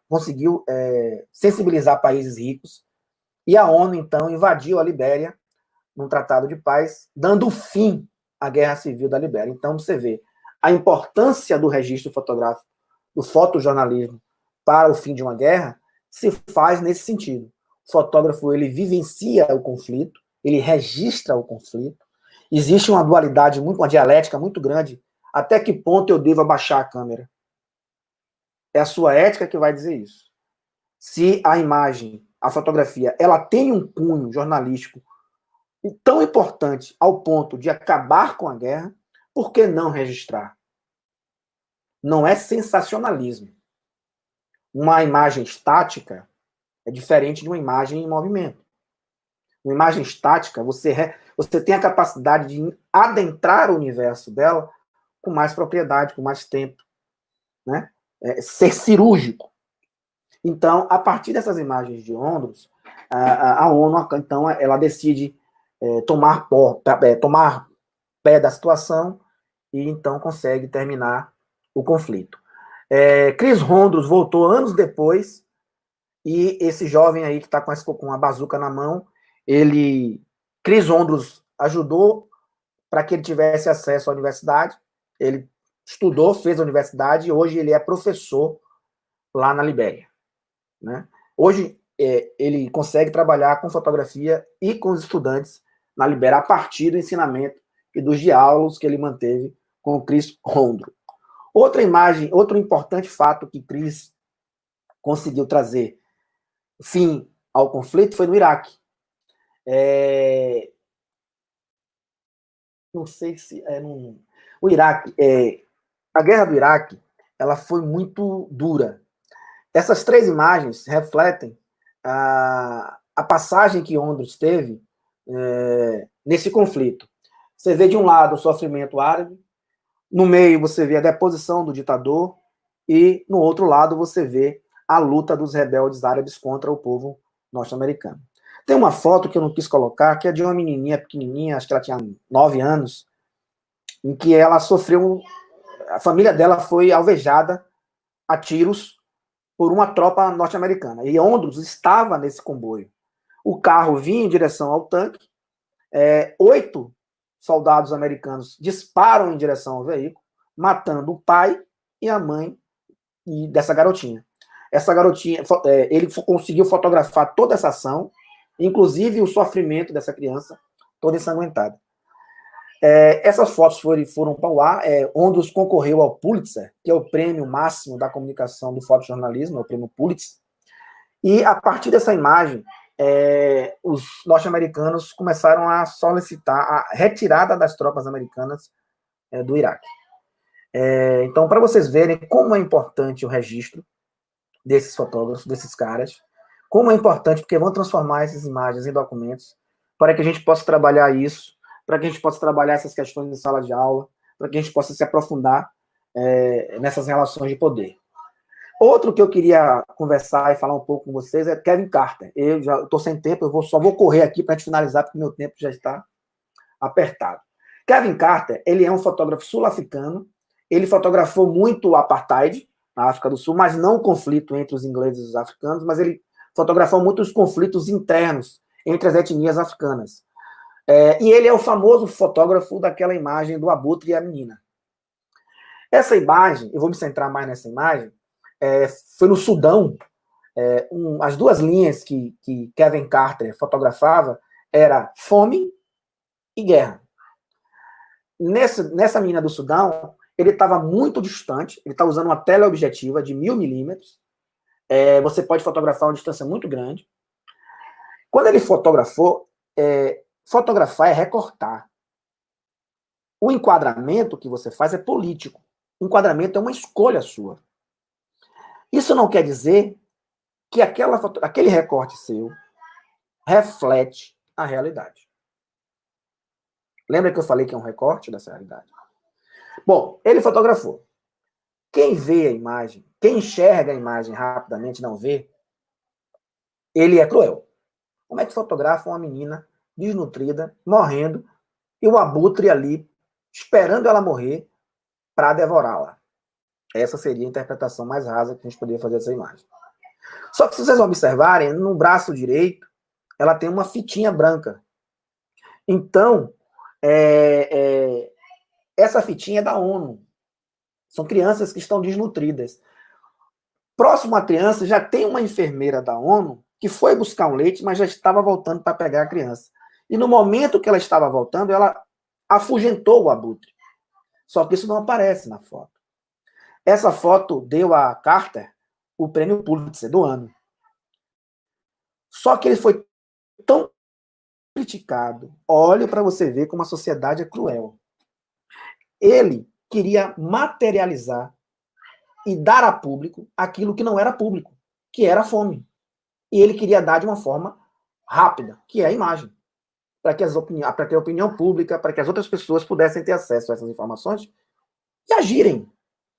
conseguiu sensibilizar países ricos, e a ONU, então, invadiu a Libéria num tratado de paz, dando fim à Guerra Civil da Libéria. Então, você vê a importância do registro fotográfico, do fotojornalismo para o fim de uma guerra, se faz nesse sentido. O fotógrafo, ele vivencia o conflito, ele registra o conflito. Existe uma dualidade, uma dialética muito grande. Até que ponto eu devo abaixar a câmera? É a sua ética que vai dizer isso. Se a imagem, a fotografia, ela tem um cunho jornalístico tão importante ao ponto de acabar com a guerra, por que não registrar? Não é sensacionalismo. Uma imagem estática é diferente de uma imagem em movimento. Uma imagem estática, você tem a capacidade de adentrar o universo dela com mais propriedade, com mais tempo, né? Ser cirúrgico. Então, a partir dessas imagens de Ondros, a ONU, então, ela decide tomar pé da situação e, então, consegue terminar o conflito. Chris Ondros voltou anos depois, e esse jovem aí que está com a bazuca na mão, Chris Ondros ajudou para que ele tivesse acesso à universidade. Ele estudou, fez a universidade, e hoje ele é professor lá na Libéria, né? Hoje ele consegue trabalhar com fotografia e com os estudantes na Libéria a partir do ensinamento e dos diálogos que ele manteve com o Chris Ondros. Outra imagem, outro importante fato que Chris conseguiu trazer fim ao conflito foi no Iraque. Não sei se o Iraque, a guerra do Iraque, ela foi muito dura. Essas 3 imagens refletem a passagem que Ondros teve nesse conflito. Você vê de um lado o sofrimento árabe, no meio você vê a deposição do ditador, e no outro lado você vê a luta dos rebeldes árabes contra o povo norte-americano. Tem uma foto que eu não quis colocar, que é de uma menininha pequenininha, acho que ela tinha 9 anos, em que ela sofreu, a família dela foi alvejada a tiros por uma tropa norte-americana. E Ondros estava nesse comboio. O carro vinha em direção ao tanque, 8 soldados americanos disparam em direção ao veículo, matando o pai e a mãe dessa garotinha. Essa garotinha, ele conseguiu fotografar toda essa ação, inclusive o sofrimento dessa criança, toda ensanguentada. Essas fotos foram para o ar. Ondros concorreu ao Pulitzer, que é o prêmio máximo da comunicação do fotojornalismo, é o prêmio Pulitzer. E a partir dessa imagem, os norte-americanos começaram a solicitar a retirada das tropas americanas do Iraque. Então, para vocês verem como é importante o registro desses fotógrafos, desses caras, Como é importante, porque vão transformar essas imagens em documentos, para que a gente possa trabalhar isso, para que a gente possa trabalhar essas questões em sala de aula, para que a gente possa se aprofundar nessas relações de poder. Outro que eu queria conversar e falar um pouco com vocês é Kevin Carter. Eu já estou sem tempo, só vou correr aqui para a gente finalizar, porque meu tempo já está apertado. Kevin Carter, ele é um fotógrafo sul-africano, ele fotografou muito o apartheid na África do Sul, mas não o conflito entre os ingleses e os africanos, mas ele fotografou muito os conflitos internos entre as etnias africanas. E ele é o famoso fotógrafo daquela imagem do abutre e a menina. Essa imagem, eu vou me centrar mais nessa imagem, foi no Sudão. As duas linhas que Kevin Carter fotografava era fome e guerra. Nessa menina do Sudão, ele estava muito distante, ele estava usando uma teleobjetiva de 1000 milímetros. Você pode fotografar uma distância muito grande. Quando ele fotografou, fotografar é recortar. O enquadramento que você faz é político. O enquadramento é uma escolha sua. Isso não quer dizer que aquele recorte seu reflete a realidade. Lembra que eu falei que é um recorte dessa realidade? Bom, ele fotografou. Quem vê a imagem, quem enxerga a imagem rapidamente não vê, ele é cruel. Como é que fotografa uma menina desnutrida, morrendo, e o abutre ali, esperando ela morrer para devorá-la? Essa seria a interpretação mais rasa que a gente poderia fazer dessa imagem. Só que se vocês observarem, no braço direito, ela tem uma fitinha branca. Então, essa fitinha é da ONU. São crianças que estão desnutridas. Próximo à criança, já tem uma enfermeira da ONU que foi buscar um leite, mas já estava voltando para pegar a criança. E no momento que ela estava voltando, ela afugentou o abutre. Só que isso não aparece na foto. Essa foto deu a Carter o prêmio Pulitzer do ano. Só que ele foi tão criticado. Olhe para você ver como a sociedade é cruel. Ele queria materializar e dar a público aquilo que não era público, que era a fome. E ele queria dar de uma forma rápida, que é a imagem, para que a opinião pública, para que as outras pessoas pudessem ter acesso a essas informações e agirem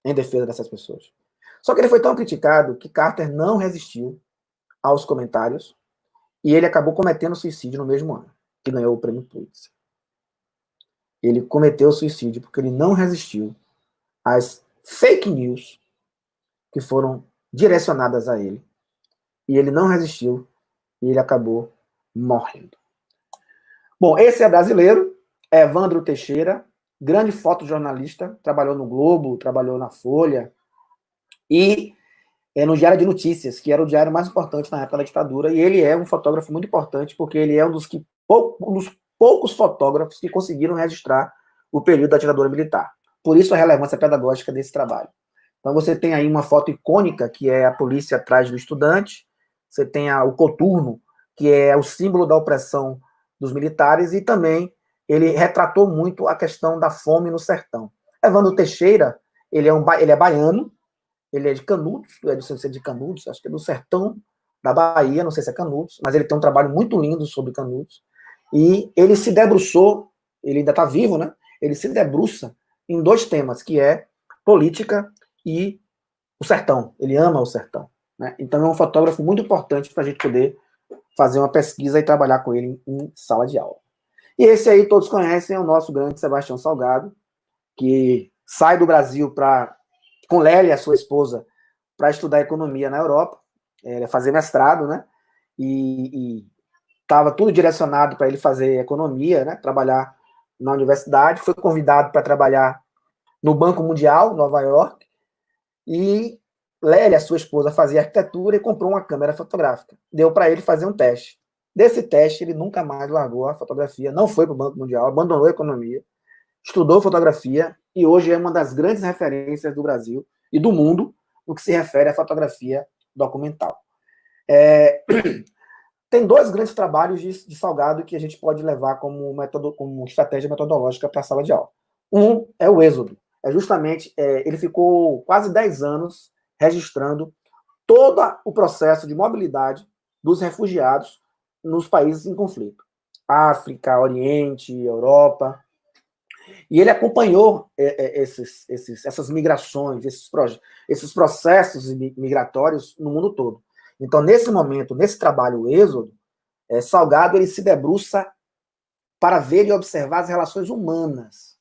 em defesa dessas pessoas. Só que ele foi tão criticado que Carter não resistiu aos comentários e ele acabou cometendo suicídio no mesmo ano, que ganhou o prêmio Pulitzer. Ele cometeu suicídio porque ele não resistiu às fake news que foram direcionadas a ele. E ele não resistiu e ele acabou morrendo. Bom, esse é brasileiro, é Evandro Teixeira, grande fotojornalista, trabalhou no Globo, trabalhou na Folha e no Diário de Notícias, que era o diário mais importante na época da ditadura, e ele é um fotógrafo muito importante porque ele é um dos poucos fotógrafos que conseguiram registrar o período da ditadura militar. Por isso a relevância pedagógica desse trabalho. Então você tem aí uma foto icônica, que é a polícia atrás do estudante, você tem o coturno, que é o símbolo da opressão dos militares, e também ele retratou muito a questão da fome no sertão. Evandro Teixeira, ele é baiano, ele é de Canudos, não sei se é de Canudos, acho que é do sertão da Bahia, não sei se é Canudos, mas ele tem um trabalho muito lindo sobre Canudos, e ele se debruçou, ele ainda está vivo, né? Ele se debruça em dois temas, que é política e o sertão. Ele ama o sertão, né? Então é um fotógrafo muito importante para a gente poder fazer uma pesquisa e trabalhar com ele em sala de aula. E esse aí todos conhecem, é o nosso grande Sebastião Salgado, que sai do Brasil com Lélia, sua esposa, para estudar economia na Europa, fazer mestrado, né? E estava tudo direcionado para ele fazer economia, né? Trabalhar na universidade. Foi convidado para trabalhar no Banco Mundial, Nova York, e Lélia, sua esposa, fazia arquitetura e comprou uma câmera fotográfica. Deu para ele fazer um teste. Desse teste, ele nunca mais largou a fotografia, não foi para o Banco Mundial, abandonou a economia, estudou fotografia e hoje é uma das grandes referências do Brasil e do mundo no que se refere à fotografia documental. Tem dois grandes trabalhos de Salgado que a gente pode levar como estratégia metodológica para a sala de aula. Um é o Êxodo. Ele ficou quase 10 anos registrando todo o processo de mobilidade dos refugiados nos países em conflito. África, Oriente, Europa. E ele acompanhou essas migrações, esses processos migratórios no mundo todo. Então, nesse momento, nesse trabalho, o Êxodo, Salgado ele se debruça para ver e observar as relações humanas.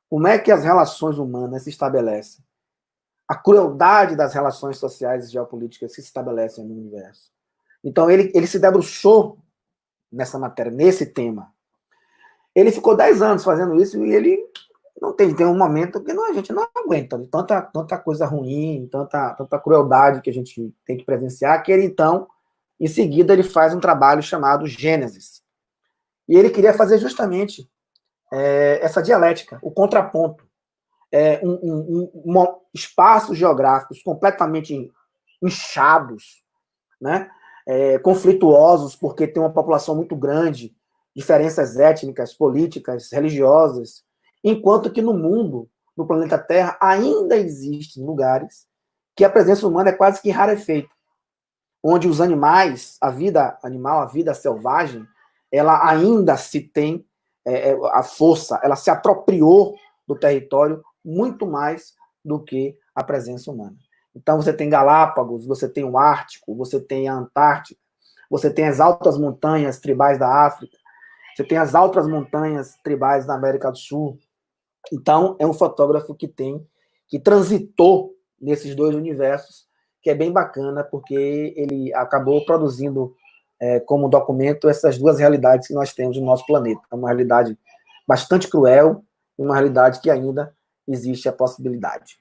Como é que as relações humanas se estabelecem? A crueldade das relações sociais e geopolíticas que se estabelecem no universo. Então, ele se debruçou nessa matéria, nesse tema. Ele ficou 10 anos fazendo isso e ele não tem um momento que a gente não aguenta. Tanta coisa ruim, tanta crueldade que a gente tem que presenciar, que ele, então, em seguida, ele faz um trabalho chamado Gênesis. E ele queria fazer justamente essa dialética, o contraponto. Espaços geográficos completamente inchados, né? Conflituosos, porque tem uma população muito grande, diferenças étnicas, políticas, religiosas, enquanto que no mundo, no planeta Terra, ainda existem lugares que a presença humana é quase que rarefeita, onde os animais, a vida animal, a vida selvagem, ela ainda se tem a força, ela se apropriou do território muito mais do que a presença humana. Então você tem Galápagos, você tem o Ártico, você tem a Antártica, você tem as altas montanhas tribais da África, você tem as altas montanhas tribais da América do Sul. Então é um fotógrafo que transitou nesses dois universos, que é bem bacana, porque ele acabou produzindo como documento essas duas realidades que nós temos no nosso planeta. Uma realidade bastante cruel e uma realidade que ainda existe a possibilidade.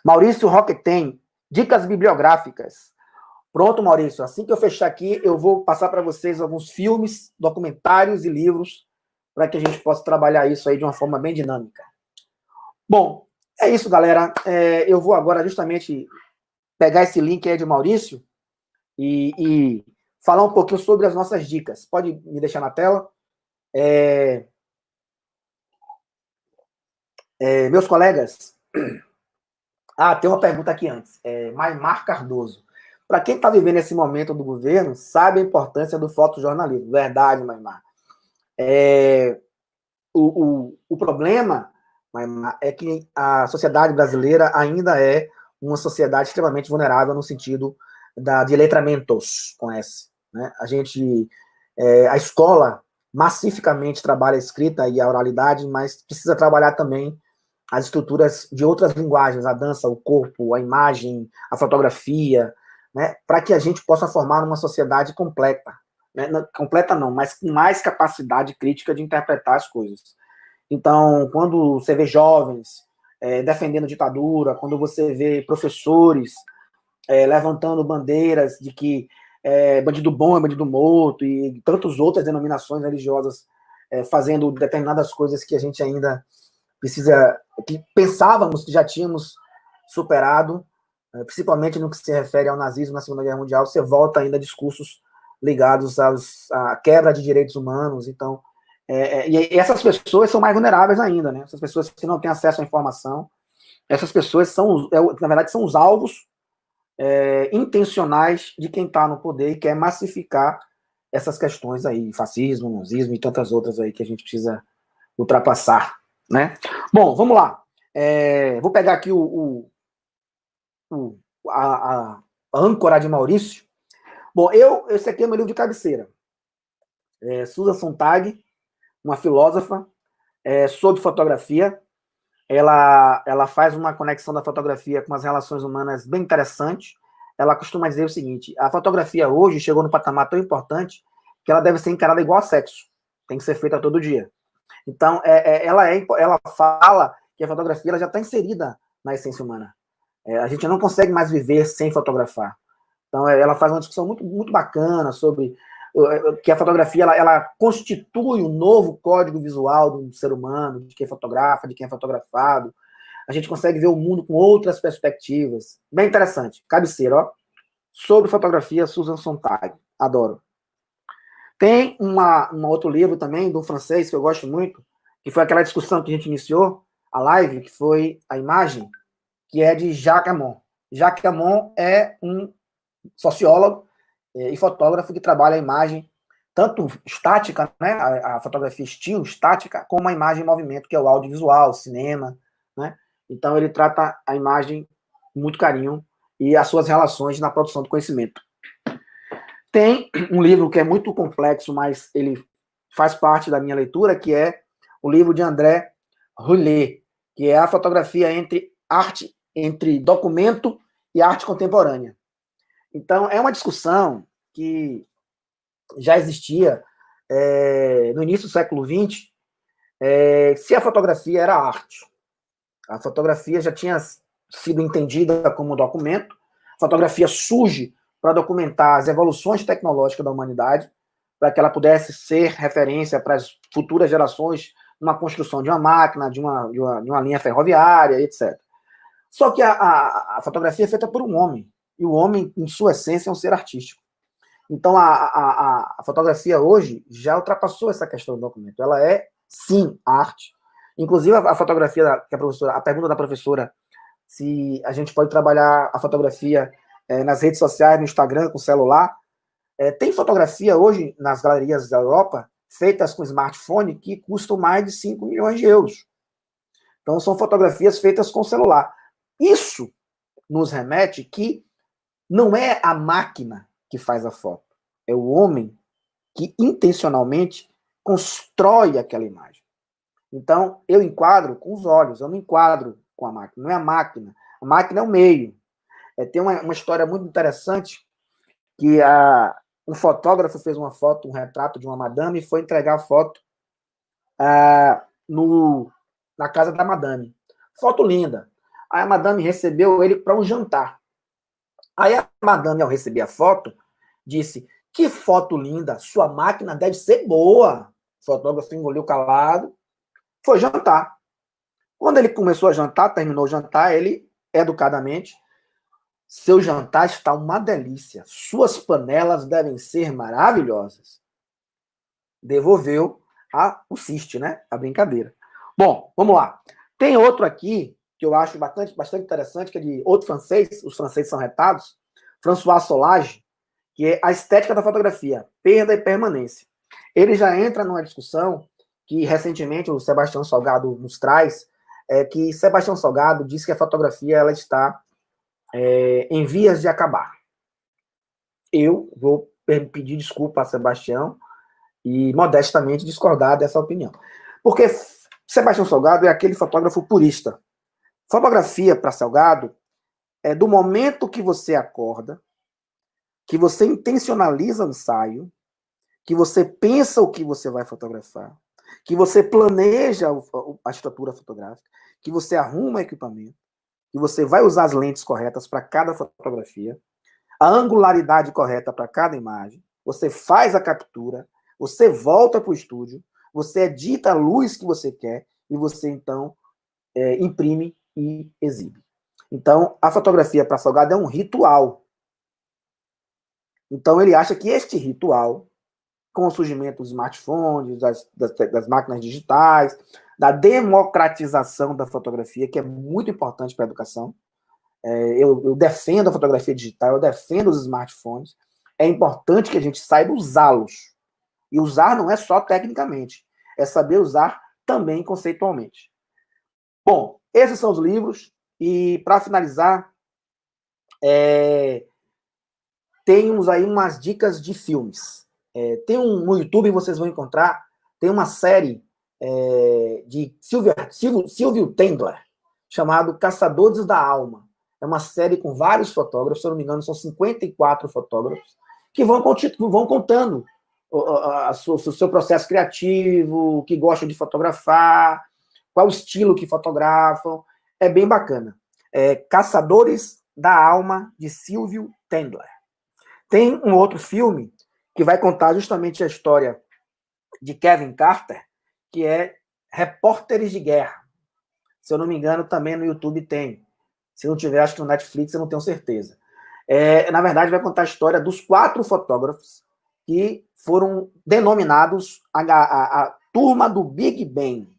Maurício Roquetem, dicas bibliográficas. Pronto, Maurício, assim que eu fechar aqui, eu vou passar para vocês alguns filmes, documentários e livros para que a gente possa trabalhar isso aí de uma forma bem dinâmica. Bom, é isso, galera. Eu vou agora justamente pegar esse link aí de Maurício e falar um pouquinho sobre as nossas dicas. Pode me deixar na tela? Meus colegas... tem uma pergunta aqui antes. Maimar Cardoso. Para quem está vivendo esse momento do governo, sabe a importância do fotojornalismo. Verdade, Maimar. O problema, Maimar, é que a sociedade brasileira ainda é uma sociedade extremamente vulnerável no sentido de letramentos, com S. Né? A escola massificamente trabalha a escrita e a oralidade, mas precisa trabalhar também as estruturas de outras linguagens, a dança, o corpo, a imagem, a fotografia, né, para que a gente possa formar uma sociedade completa. Né? Completa não, mas com mais capacidade crítica de interpretar as coisas. Então, quando você vê jovens defendendo ditadura, quando você vê professores levantando bandeiras de que bandido bom é bandido morto, e tantas outras denominações religiosas fazendo determinadas coisas que a gente ainda que pensávamos que já tínhamos superado, principalmente no que se refere ao nazismo na Segunda Guerra Mundial, você volta ainda a discursos ligados à quebra de direitos humanos. Então, e essas pessoas são mais vulneráveis ainda, né? Essas pessoas que não têm acesso à informação, essas pessoas na verdade, são os alvos intencionais de quem está no poder e quer massificar essas questões aí, fascismo, nazismo e tantas outras aí que a gente precisa ultrapassar. Né? Bom, vamos lá. Vou pegar aqui a âncora de Maurício. Bom, esse aqui é meu livro de cabeceira. Susan Sontag, uma filósofa, sobre fotografia. Ela faz uma conexão da fotografia com as relações humanas bem interessante. Ela costuma dizer o seguinte: a fotografia hoje chegou num patamar tão importante que ela deve ser encarada igual a sexo. Tem que ser feita todo dia. Então, ela fala que a fotografia ela já está inserida na essência humana. A gente não consegue mais viver sem fotografar. Então, ela faz uma discussão muito, muito bacana sobre que a fotografia ela constitui um novo código visual do ser humano, de quem fotografa, de quem é fotografado. A gente consegue ver o mundo com outras perspectivas. Bem interessante. Cabeceira, ó. Sobre fotografia, Susan Sontag. Adoro. Tem um outro livro também, do francês, que eu gosto muito, que foi aquela discussão que a gente iniciou, a live, que foi A Imagem, que é de Jacques Amon. Jacques Amon é um sociólogo e fotógrafo que trabalha a imagem tanto estática, né, a fotografia estilo estática, como a imagem em movimento, que é o audiovisual, o cinema, né? Então ele trata a imagem com muito carinho e as suas relações na produção do conhecimento. Tem um livro que é muito complexo, mas ele faz parte da minha leitura, que é o livro de André Roulet, que é a fotografia entre documento e arte contemporânea. Então, é uma discussão que já existia no início do século XX, se a fotografia era arte. A fotografia já tinha sido entendida como documento. A fotografia surge para documentar as evoluções tecnológicas da humanidade, para que ela pudesse ser referência para as futuras gerações numa construção de uma máquina, de uma linha ferroviária, etc. Só que a fotografia é feita por um homem, e o homem, em sua essência, é um ser artístico. Então, a fotografia hoje já ultrapassou essa questão do documento. Ela é, sim, arte. Inclusive, a fotografia que a pergunta da professora, se a gente pode trabalhar a fotografia nas redes sociais, no Instagram, com celular. Tem fotografia hoje nas galerias da Europa, feitas com smartphone, que custam mais de 5 milhões de euros. Então, são fotografias feitas com celular. Isso nos remete que não é a máquina que faz a foto, é o homem que intencionalmente constrói aquela imagem. Então, eu enquadro com os olhos, eu não enquadro com a máquina, não é a máquina é o meio. Tem uma história muito interessante que um fotógrafo fez uma foto, um retrato de uma madame e foi entregar a foto na casa da madame. Foto linda. Aí a madame recebeu ele para um jantar. Aí a madame, ao receber a foto, disse: que foto linda, sua máquina deve ser boa. O fotógrafo engoliu calado, foi jantar. Quando ele começou a jantar, terminou o jantar, ele, educadamente: seu jantar está uma delícia, suas panelas devem ser maravilhosas. Devolveu o ciste, né? A brincadeira. Bom, vamos lá. Tem outro aqui que eu acho bastante interessante, que é de outro francês, os franceses são retados, François Solage, que é a estética da fotografia, perda e permanência. Ele já entra numa discussão que recentemente o Sebastião Salgado nos traz, que Sebastião Salgado diz que a fotografia ela está em vias de acabar. Eu vou pedir desculpa a Sebastião e modestamente discordar dessa opinião. Porque Sebastião Salgado é aquele fotógrafo purista. Fotografia para Salgado é do momento que você acorda, que você intencionaliza o ensaio, que você pensa o que você vai fotografar, que você planeja a estrutura fotográfica, que você arruma o equipamento, que você vai usar as lentes corretas para cada fotografia, a angularidade correta para cada imagem, você faz a captura, você volta para o estúdio, você edita a luz que você quer e você, então, imprime e exibe. Então, a fotografia para Salgado é um ritual. Então, ele acha que este ritual, com o surgimento dos smartphones, das máquinas digitais, da democratização da fotografia, que é muito importante para a educação. Eu defendo a fotografia digital, eu defendo os smartphones. É importante que a gente saiba usá-los. E usar não é só tecnicamente, é saber usar também conceitualmente. Bom, esses são os livros. E, para finalizar, temos aí umas dicas de filmes. No YouTube vocês vão encontrar, tem uma série de Silvio Tendler, chamado Caçadores da Alma. É uma série com vários fotógrafos, se eu não me engano, são 54 fotógrafos, que vão contando o seu processo criativo, o que gostam de fotografar, qual o estilo que fotografam. É bem bacana. Caçadores da Alma, de Silvio Tendler. Tem um outro filme que vai contar justamente a história de Kevin Carter, que é Repórteres de Guerra. Se eu não me engano, também no YouTube tem. Se não tiver, acho que no Netflix, eu não tenho certeza. Na verdade, vai contar a história dos 4 fotógrafos que foram denominados a turma do Big Bang.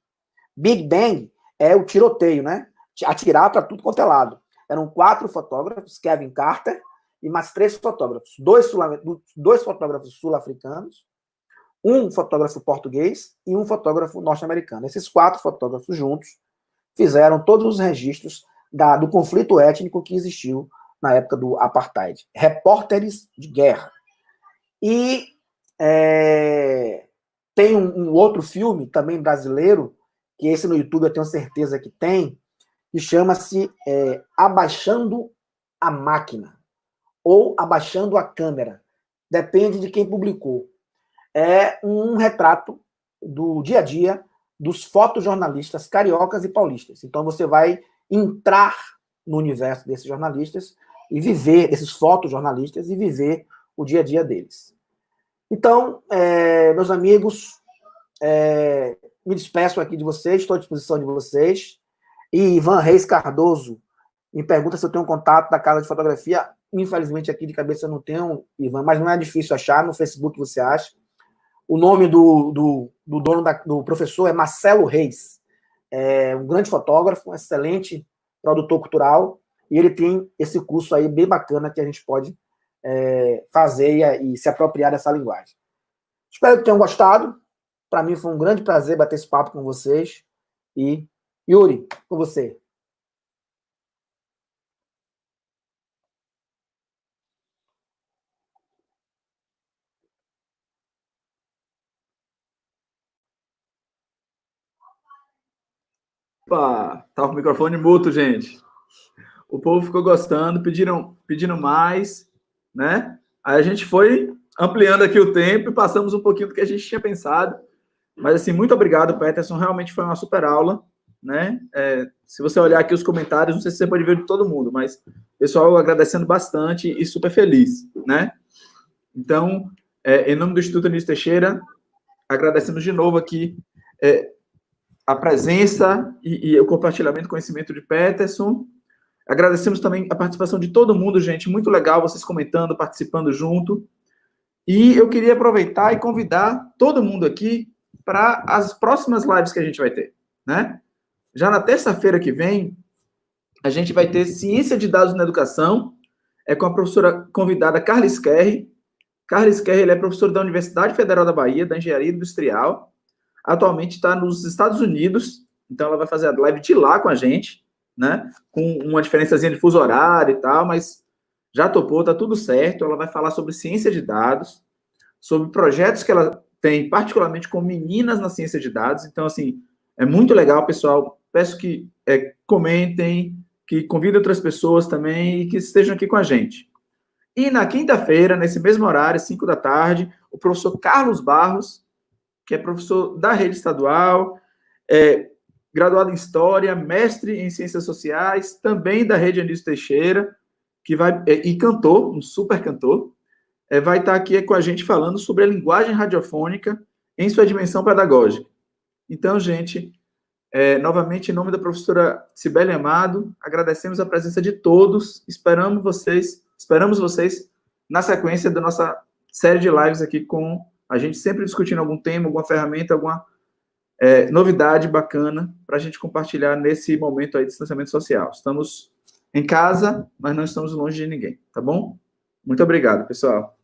Big Bang é o tiroteio, né? Atirar para tudo quanto é lado. Eram 4 fotógrafos, Kevin Carter, e mais 3 fotógrafos. Dois fotógrafos sul-africanos, um fotógrafo português e um fotógrafo norte-americano. Esses 4 fotógrafos juntos fizeram todos os registros do conflito étnico que existiu na época do apartheid. Repórteres de guerra. E tem um outro filme, também brasileiro, que esse no YouTube eu tenho certeza que tem, que chama-se Abaixando a Máquina, ou Abaixando a Câmera. Depende de quem publicou. É um retrato do dia a dia dos fotojornalistas cariocas e paulistas. Então você vai entrar no universo desses jornalistas e viver, desses fotojornalistas, e viver o dia a dia deles. Então, meus amigos, me despeço aqui de vocês, estou à disposição de vocês. E Ivan Reis Cardoso me pergunta se eu tenho contato da casa de fotografia. Infelizmente, aqui de cabeça eu não tenho, Ivan, mas não é difícil achar, no Facebook você acha. O nome do dono do professor é Marcelo Reis. É um grande fotógrafo, um excelente produtor cultural, e ele tem esse curso aí bem bacana que a gente pode fazer e se apropriar dessa linguagem. Espero que tenham gostado. Para mim foi um grande prazer bater esse papo com vocês. E, Yuri, com você. Opa, tá com o microfone mudo, gente. O povo ficou gostando, pedindo mais, né? Aí a gente foi ampliando aqui o tempo e passamos um pouquinho do que a gente tinha pensado. Mas, assim, muito obrigado, Peterson. Realmente foi uma super aula, né? Se você olhar aqui os comentários, não sei se você pode ver de todo mundo, mas pessoal agradecendo bastante e super feliz, né? Então, em nome do Instituto Anísio Teixeira, agradecemos de novo aqui a presença e o compartilhamento do conhecimento de Peterson. Agradecemos também a participação de todo mundo, gente. Muito legal vocês comentando, participando junto. E eu queria aproveitar e convidar todo mundo aqui para as próximas lives que a gente vai ter, né? Já na terça-feira que vem, a gente vai ter Ciência de Dados na Educação, com a professora convidada Carla Skerri. Carla Skerri, ele é professor da Universidade Federal da Bahia, da Engenharia Industrial. Atualmente está nos Estados Unidos, então ela vai fazer a live de lá com a gente, né? Com uma diferençazinha de fuso horário e tal, mas já topou, tá tudo certo. Ela vai falar sobre ciência de dados, sobre projetos que ela tem, particularmente com meninas na ciência de dados. Então, assim, é muito legal, pessoal. Peço que comentem, que convidem outras pessoas também e que estejam aqui com a gente. E na quinta-feira, nesse mesmo horário, 5 da tarde, o professor Carlos Barros, que é professor da rede estadual, graduado em História, mestre em Ciências Sociais, também da rede Anísio Teixeira, que e cantor, um super cantor, vai estar aqui com a gente falando sobre a linguagem radiofônica em sua dimensão pedagógica. Então, gente, novamente, em nome da professora Cibele Amado, agradecemos a presença de todos, esperamos vocês na sequência da nossa série de lives aqui com a gente sempre discutindo algum tema, alguma ferramenta, alguma novidade bacana para a gente compartilhar nesse momento aí de distanciamento social. Estamos em casa, mas não estamos longe de ninguém, tá bom? Muito obrigado, pessoal.